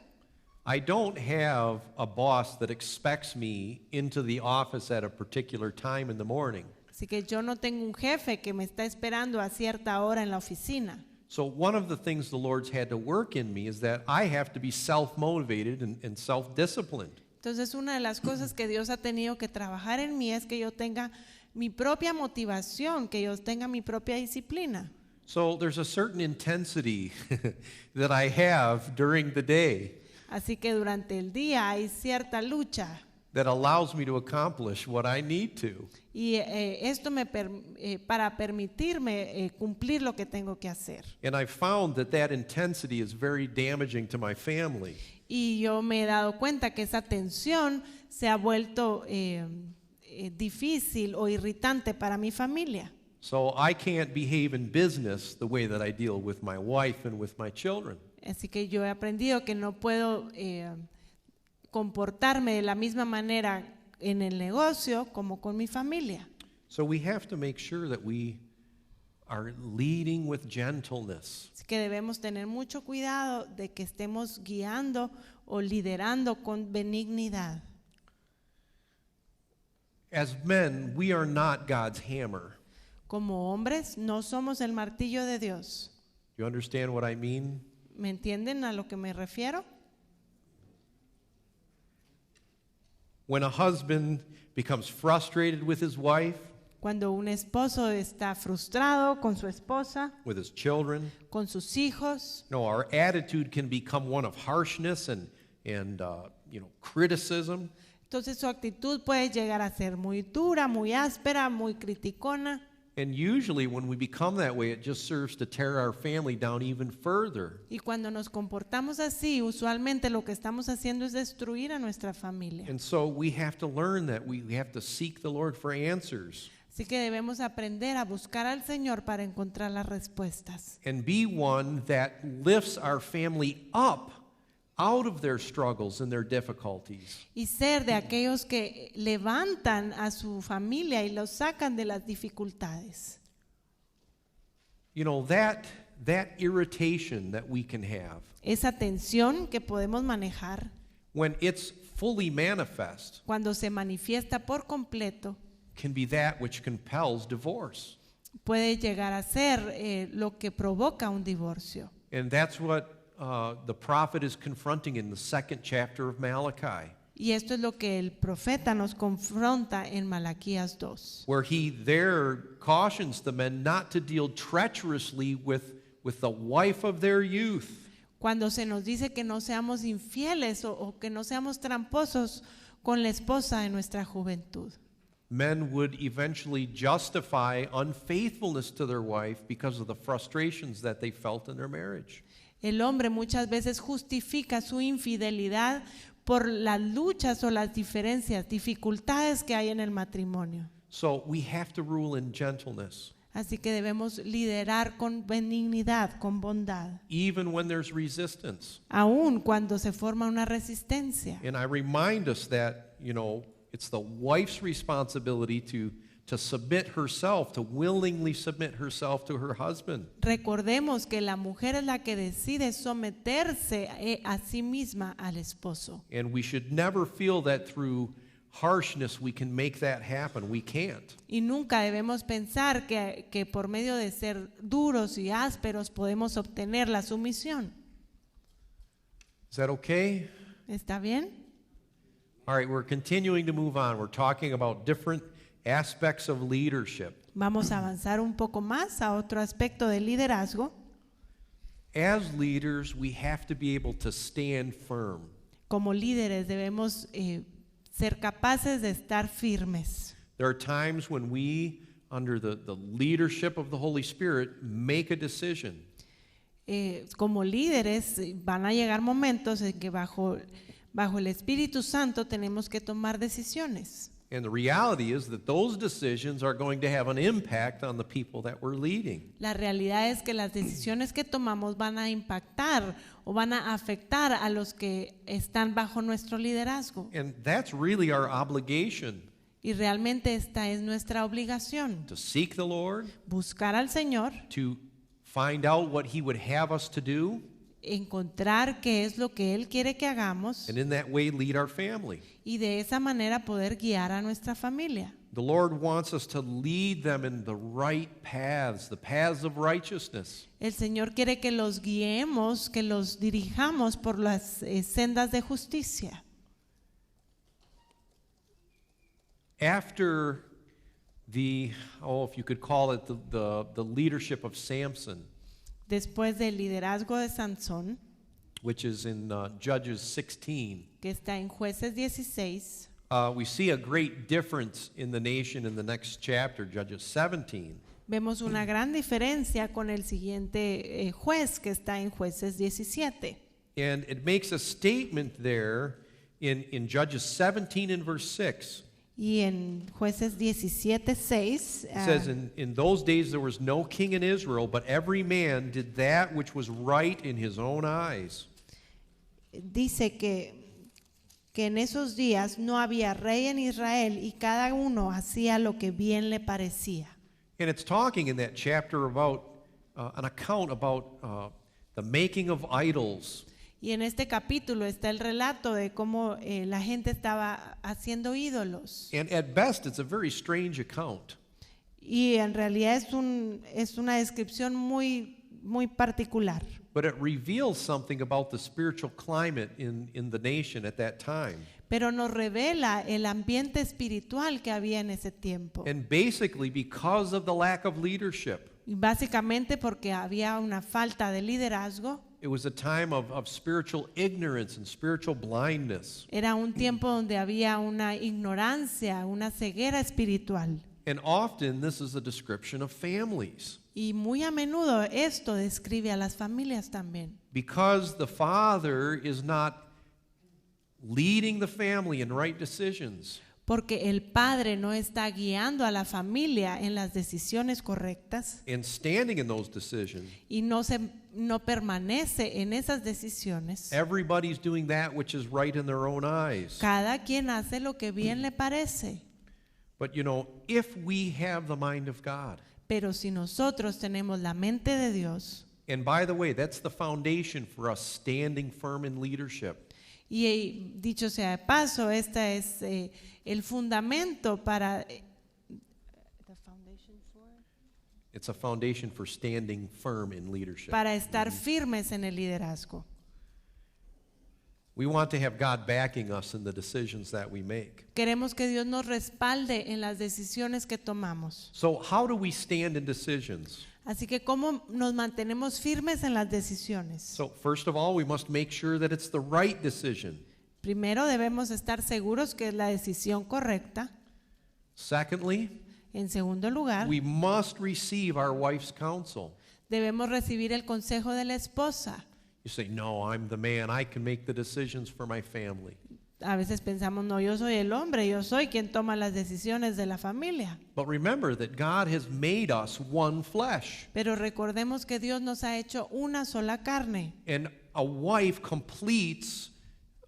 I don't have a boss that expects me into the office at a particular time in the morning. Así que yo no tengo un jefe que me está esperando a cierta hora en la oficina. So one of the things the Lord's had to work in me is that I have to be self-motivated and self-disciplined. Entonces una de las cosas que Dios ha tenido que trabajar en mí es que yo tenga mi propia motivación, que yo tenga mi propia disciplina. So there's a certain intensity that I have during the day Así que durante el día hay cierta lucha that allows me to accomplish what I need to. y esto para permitirme cumplir lo que tengo que hacer. And I found that intensity is very damaging to my family. Y yo me he dado cuenta que esa tensión se ha vuelto difícil o irritante para mi familia. So I can't behave in business the way that I deal with my wife and with my children. Así que yo he aprendido que no puedo comportarme de la misma manera en el negocio como con mi familia. So we have to make sure that we are leading with gentleness. Así que debemos tener mucho cuidado de que estemos guiando o liderando con benignidad. As men, we are not God's hammer. Como hombres no somos el martillo de Dios. You understand what I mean? ¿Me entienden a lo que me refiero? When a husband becomes frustrated with his wife, Cuando un esposo está frustrado con su esposa, with his children, con sus hijos, no, our attitude can become one of harshness and criticism. entonces su actitud puede llegar a ser muy dura, muy áspera, muy criticona. And usually when we become that way, it just serves to tear our family down even further. Y cuando nos comportamos así, usualmente lo que estamos haciendo es destruir a nuestra familia. And so we have to learn that we have to seek the Lord for answers Así que debemos aprender a buscar al Señor para encontrar las respuestas. and be one that lifts our family up out of their struggles and their difficulties. Y ser de aquellos que levantan a su familia y los sacan de las dificultades. You know, that irritation that we can have Esa tensión que podemos manejar when it's fully manifest cuando se manifiesta por completo can be that which compels divorce. puede llegar a ser lo que provoca un divorcio. And that's what the prophet is confronting in the 2nd chapter of Malachi, Y esto es lo que el profeta nos confronta en Malaquías 2, where he there cautions the men not to deal treacherously with the wife of their youth. cuando se nos dice que no seamos infieles o que no seamos tramposos con la esposa de nuestra juventud. Men would eventually justify unfaithfulness to their wife because of the frustrations that they felt in their marriage. El hombre muchas veces justifica su infidelidad por las luchas o las diferencias, dificultades que hay en el matrimonio. So we have to rule in gentleness, Así que debemos liderar con benignidad, con bondad, even when there's resistance. aun cuando se forma una resistencia. And I remind us that, it's the wife's responsibility to submit herself, to willingly submit herself to her husband. Recordemos que la mujer es la que decide someterse a sí misma al esposo. And we should never feel that through harshness we can make that happen. We can't. Y nunca debemos pensar que por medio de ser duros y ásperos podemos obtener la sumisión. Is that okay? ¿Está bien? All right, we're continuing to move on. We're talking about different aspects of leadership. Vamos a avanzar un poco más a otro aspecto del liderazgo. As leaders, we have to be able to stand firm. Como líderes debemos ser capaces de estar firmes. There are times when we, under the leadership of the Holy Spirit, make a decision. Como líderes van a llegar momentos en que bajo el Espíritu Santo tenemos que tomar decisiones. And the reality is that those decisions are going to have an impact on the people that we're leading. La realidad es que las decisiones que tomamos van a impactar o van a afectar a los que están bajo nuestro liderazgo. And that's really our obligation, Y realmente esta es nuestra obligación, to seek the Lord, buscar al Señor, to find out what He would have us to do, encontrar qué es lo que Él quiere que hagamos and in that way lead our family. y de esa manera poder guiar a nuestra familia. The Lord wants us to lead them in the right paths, the paths of righteousness. El Señor quiere que los guiemos, que los dirijamos por las sendas de justicia. After if you could call it the leadership of Samson, Después del liderazgo de Sansón, which is in Judges 16, que está en Jueces 16, we see a great difference in the nation in the next chapter, Judges 17. vemos una gran diferencia con el siguiente juez que está en Jueces 17. And it makes a statement there in Judges 17 and verse 6. Y en Jueces 17:6 It says, in those days there was no king in Israel, but every man did that which was right in his own eyes. dice que en esos días no había rey en Israel y cada uno hacía lo que bien le parecía. And it's talking in that chapter about an account about the making of idols. Y en este capítulo está el relato de cómo la gente estaba haciendo ídolos. And at best, it's a very strange account. Y en realidad es una descripción muy particular. But it reveals something about the spiritual climate in the nation at that time. Pero nos revela el ambiente espiritual que había en ese tiempo. And basically, because of the lack of leadership, Y básicamente porque había una falta de liderazgo. it was a time of spiritual ignorance and spiritual blindness. Era un tiempo donde había una ignorancia, una ceguera espiritual. And often, this is a description of families. Y muy a menudo esto describe a las familias también. Because the father is not leading the family in right decisions. Porque el padre no está guiando a la familia en las decisiones correctas And standing in those decisions, y no permanece en esas decisiones. everybody's doing that which is right in their own eyes. Cada quien hace lo que bien le parece. But if we have the mind of God, Pero si nosotros tenemos la mente de Dios, and by the way, that's the foundation for us standing firm in leadership. y dicho sea de paso, este es el fundamento para It's a foundation for standing firm in leadership. para estar firmes en el liderazgo. We want to have God backing us in the decisions that we make. Queremos que Dios nos respalde en las decisiones que tomamos. So how do we stand in decisions? Así que ¿cómo nos mantenemos firmes en las decisiones? So first of all, we must make sure that it's the right decision. Primero debemos estar seguros que es la decisión correcta. Secondly, En segundo lugar, we must receive our wife's counsel. debemos recibir el consejo de la esposa. You say, no, I'm the man. I can make the decisions for my family. A veces pensamos, no, yo soy el hombre, yo soy quien toma las decisiones de la familia. But remember that God has made us one flesh. Pero recordemos que Dios nos ha hecho una sola carne. And a wife completes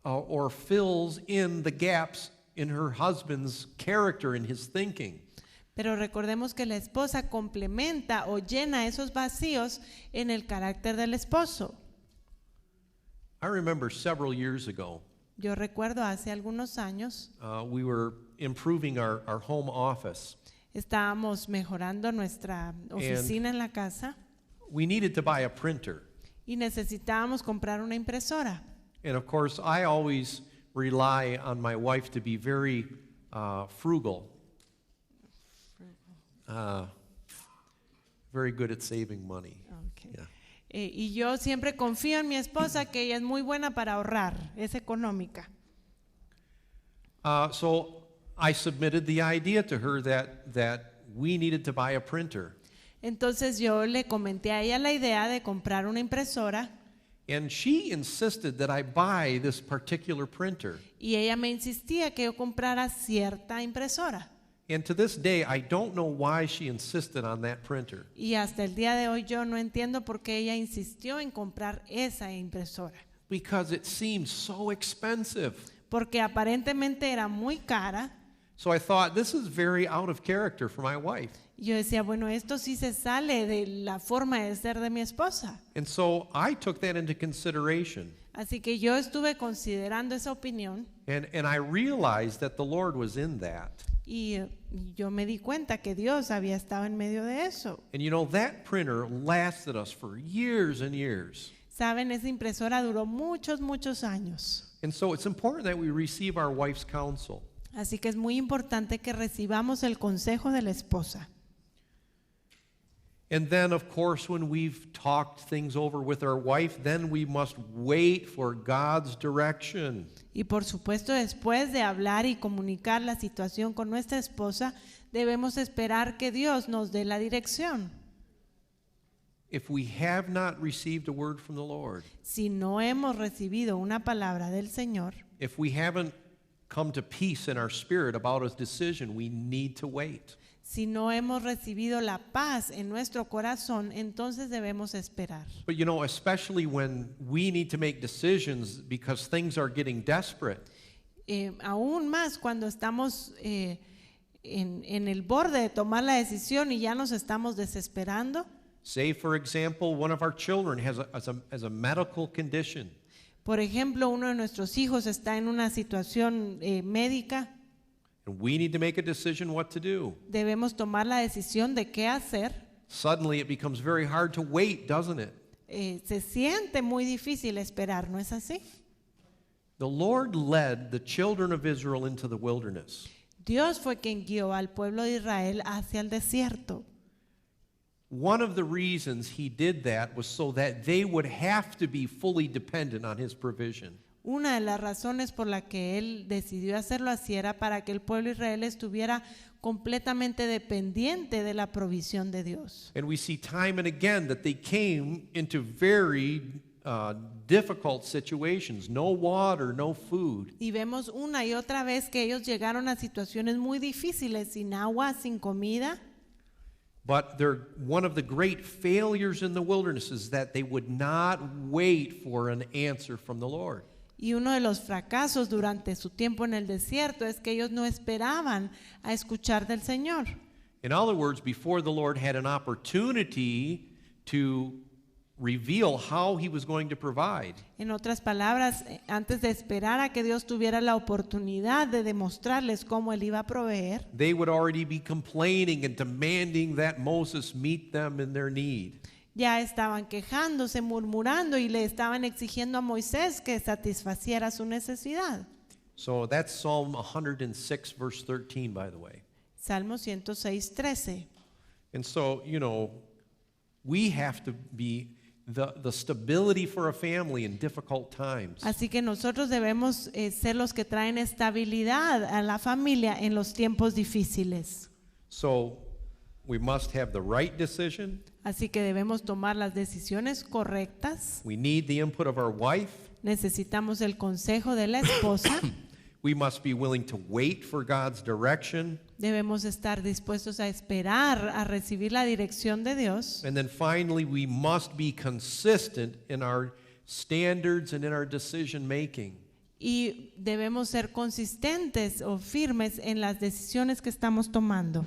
or fills in the gaps in her husband's character and his thinking. Pero recordemos que la esposa complementa o llena esos vacíos en el carácter del esposo. I remember several years ago, Yo recuerdo hace algunos años, we were improving our home office. estábamos mejorando nuestra oficina en la casa We needed to buy a printer. y necesitábamos comprar una impresora. And of course, I always rely on my wife to be very frugal. Very good at saving money. Okay. Yeah. Y yo siempre confío en mi esposa que ella es muy buena para ahorrar, es económica. So I submitted the idea to her that we needed to buy a printer. Entonces yo le comenté a ella la idea de comprar una impresora And she insisted that I buy this particular printer. y ella me insistía que yo comprara cierta impresora. And to this day, I don't know why she insisted on that printer. Y hasta el día de hoy yo no entiendo por qué ella insistió en comprar esa impresora. Because it seemed so expensive. Porque aparentemente era muy cara. So I thought, this is very out of character for my wife. Y yo decía, bueno, esto sí se sale de la forma de ser de mi esposa. And so I took that into consideration. Así que yo estuve considerando esa opinión And I realized that the Lord was in that. y yo me di cuenta que Dios había estado en medio de eso. And you know, that printer lasted us for years and years. Saben, esa impresora duró muchos, muchos años. And so it's important that we receive our wife's counsel. Así que es muy importante que recibamos el consejo de la esposa. And then, of course, when we've talked things over with our wife, then we must wait for God's direction. Y por supuesto, después de hablar y comunicar la situación con nuestra esposa, debemos esperar que Dios nos dé la dirección. If we have not received a word from the Lord, Si no hemos recibido una palabra del Señor, if we haven't come to peace in our spirit about a decision, we need to wait. si no hemos recibido la paz en nuestro corazón, entonces debemos esperar. But you know, especially when we need to make decisions because things are getting desperate. Aún más cuando estamos en el borde de tomar la decisión y ya nos estamos desesperando. Say, for example, one of our children has a medical condition. Por ejemplo, uno de nuestros hijos está en una situación médica. And we need to make a decision what to do. Debemos tomar la decisión de qué hacer. Suddenly it becomes very hard to wait, doesn't it? Se siente muy difícil esperar, ¿no es así? The Lord led the children of Israel into the wilderness. Dios fue quien guió al pueblo de Israel hacia el desierto. One of the reasons he did that was so that they would have to be fully dependent on his provision. Una de las razones por la que él decidió hacerlo así era para que el pueblo de Israel estuviera completamente dependiente de la provisión de Dios. And we see time and again that they came into very difficult situations. No water, no food. Y vemos una y otra vez que ellos llegaron a situaciones muy difíciles, sin agua, sin comida. But one of the great failures in the wilderness is that they would not wait for an answer from the Lord. Y uno de los fracasos durante su tiempo en el desierto es que ellos no esperaban a escuchar del Señor. In other words, before the Lord had an opportunity to reveal how he was going to provide. En otras palabras, antes de esperar a que Dios tuviera la oportunidad de demostrarles cómo Él iba a proveer, They would already be complaining and demanding that Moses meet them in their need. ya estaban quejándose, murmurando y le estaban exigiendo a Moisés que satisfaciera su necesidad. So that's Psalm 106, verse 13, by the way. Salmo 106:13. And so, we have to be the stability for a family in difficult times. Así que nosotros debemos ser los que traen estabilidad a la familia en los tiempos difíciles. So we must have the right decision. Así que debemos tomar las decisiones correctas. We need the input of our wife. Necesitamos el consejo de la esposa. We must be willing to wait for God's direction. Debemos estar dispuestos a esperar a recibir la dirección de Dios. And then finally, we must be consistent in our standards and in our decision making. Y debemos ser consistentes o firmes en las decisiones que estamos tomando.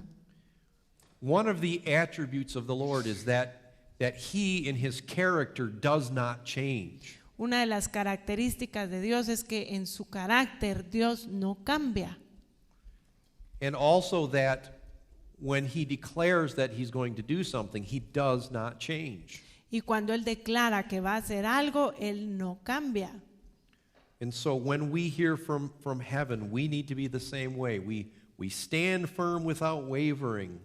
One of the attributes of the Lord is that He in His character does not change. Una de las características de Dios es que en su carácter Dios no cambia. And also that when He declares that He's going to do something, He does not change. Y cuando Él declara que va a hacer algo, Él no cambia. And so when we hear from heaven, we need to be the same way. We stand firm without wavering.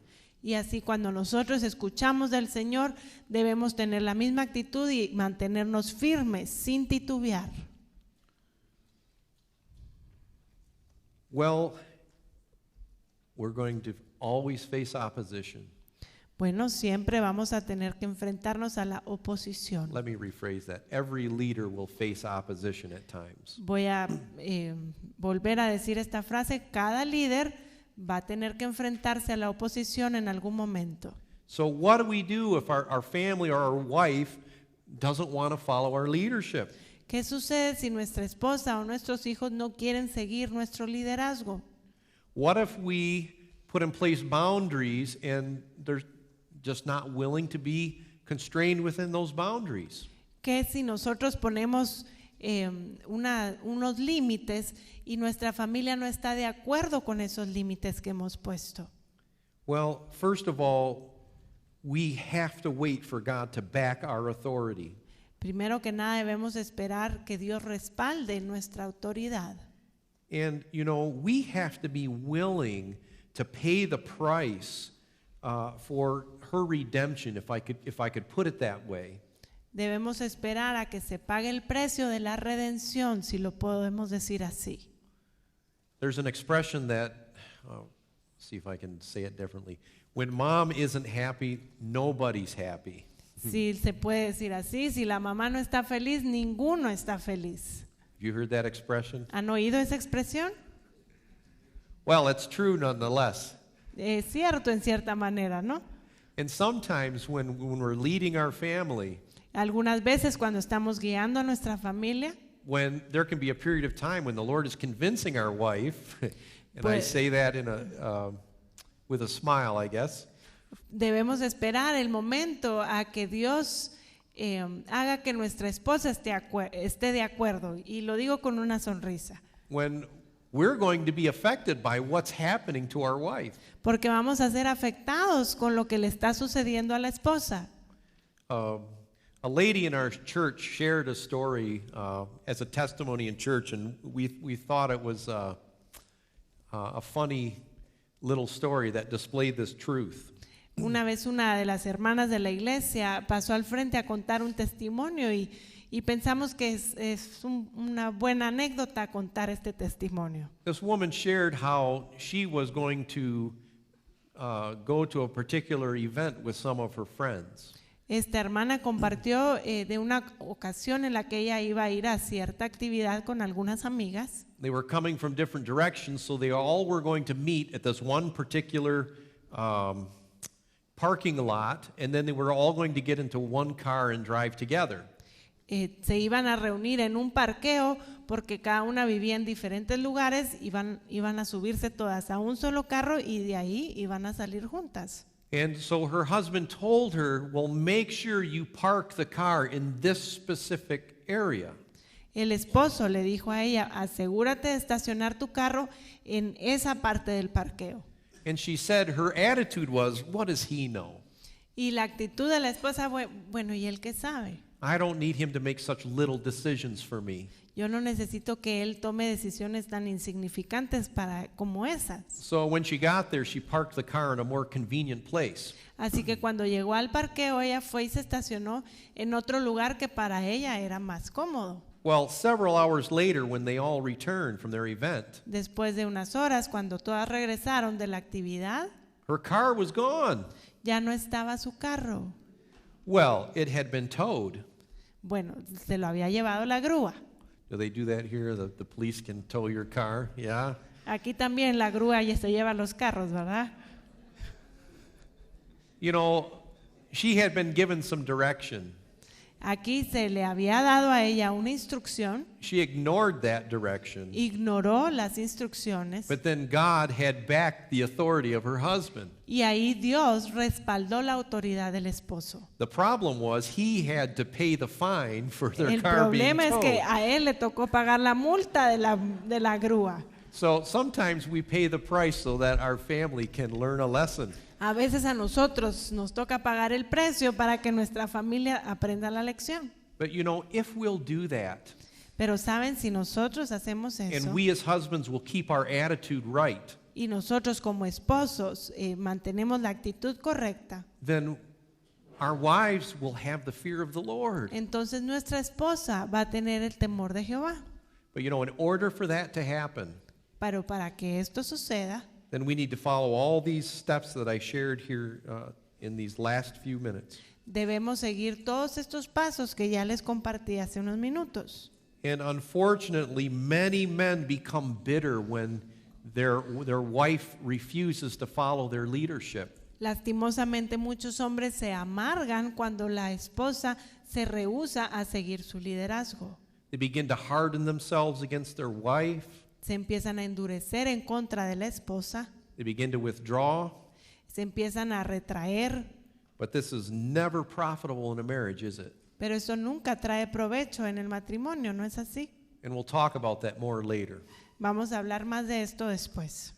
Y así cuando nosotros escuchamos del Señor, debemos tener la misma actitud y mantenernos firmes, sin titubear. Well, we're going to always face opposition. Bueno, siempre vamos a tener que enfrentarnos a la oposición. Let me rephrase that. Every leader will face opposition at times. Voy a volver a decir esta frase: cada líder va a tener que enfrentarse a la oposición en algún momento. So what do we do if our family or our wife doesn't want to follow our leadership? ¿Qué sucede si nuestra esposa o nuestros hijos no quieren seguir nuestro liderazgo? What if we put in place boundaries and they're just not willing to be constrained within those boundaries? ¿Qué si nosotros ponemos unos límites y nuestra familia no está de acuerdo con esos límites que hemos puesto? Well, first of all, we have to wait for God to back our authority. Primero que nada debemos esperar que Dios respalde nuestra autoridad. And, we have to be willing to pay the price for her redemption, if I could put it that way. Debemos esperar a que se pague el precio de la redención, si lo podemos decir así. There's an expression that, see if I can say it differently. When mom isn't happy, nobody's happy. Si se puede decir así, si la mamá no está feliz, ninguno está feliz. Have you heard that expression? ¿Han oído esa expresión? Well, it's true nonetheless. Es cierto en cierta manera, ¿no? And sometimes when we're leading our family, Algunas veces cuando estamos guiando a nuestra familia, when there can be a period of time when the Lord is convincing our wife, and I say that with a smile, I guess. debemos esperar el momento a que Dios haga que nuestra esposa esté de acuerdo, y lo digo con una sonrisa. When we're going to be affected by what's happening to our wife. Porque vamos a ser afectados con lo que le está sucediendo a la esposa. A lady in our church shared a story as a testimony in church, and we thought it was a funny little story that displayed this truth. Una vez una de las hermanas de la iglesia pasó al frente a contar un testimonio y pensamos que es una buena anécdota contar este testimonio. This woman shared how she was going to go to a particular event with some of her friends. Esta hermana compartió de una ocasión en la que ella iba a ir a cierta actividad con algunas amigas. They were coming from different directions, so they all were going to meet at this one particular parking lot, and then they were all going to get into one car and drive together. Se iban a reunir en un parqueo porque cada una vivía en diferentes lugares, iban a subirse todas a un solo carro y de ahí iban a salir juntas. And so her husband told her, well, make sure you park the car in this specific area. El esposo le dijo a ella, asegúrate de estacionar tu carro en esa parte del parqueo. And she said her attitude was, what does he know? Y la actitud de la esposa fue, bueno, ¿y él qué sabe? I don't need him to make such little decisions for me. Yo no necesito que él tome decisiones tan insignificantes como esas. So when she got there, she parked the car in a more convenient place. Así que cuando llegó al parqueo, ella fue y se estacionó en otro lugar que para ella era más cómodo. Well, several hours later, when they all returned from their event, Después de unas horas, cuando todas regresaron de la actividad, her car was gone. ya no estaba su carro. Well, it had been towed. Bueno, se lo había llevado la grúa. Do they do that here? The police can tow your car? Yeah. Aquí también la grúa ya se lleva los carros, ¿verdad? You know, she had been given some direction. Aquí se le había dado a ella una instrucción, She ignored that direction. ignoró las instrucciones But then God had backed the authority of her husband. y ahí Dios respaldó la autoridad del esposo. The problem was he had to pay the fine for their El car being problema es que towed. a él le tocó pagar la multa de la grúa. So sometimes we pay the price so that our family can learn a lesson. A veces a nosotros nos toca pagar el precio para que nuestra familia aprenda la lección. But you know, if we'll do that, Pero saben, si nosotros hacemos eso and we as husbands will keep our attitude right, y nosotros como esposos mantenemos la actitud correcta, then our wives will have the fear of the Lord. entonces nuestra esposa va a tener el temor de Jehová. But you know, in order for that to happen, Pero para que esto suceda, then we need to follow all these steps that I shared here in these last few minutes. debemos seguir todos estos pasos que ya les compartí hace unos minutos. And unfortunately, many men become bitter when their wife refuses to follow their leadership. Lastimosamente muchos hombres se amargan cuando la esposa se rehúsa a seguir su liderazgo. They begin to harden themselves against their wife. Se empiezan a endurecer en contra de la esposa, They begin to withdraw. se empiezan a retraer, But this is never profitable in a marriage, is it? pero eso nunca trae provecho en el matrimonio, ¿no es así? And we'll talk about that more later. Vamos a hablar más de esto después.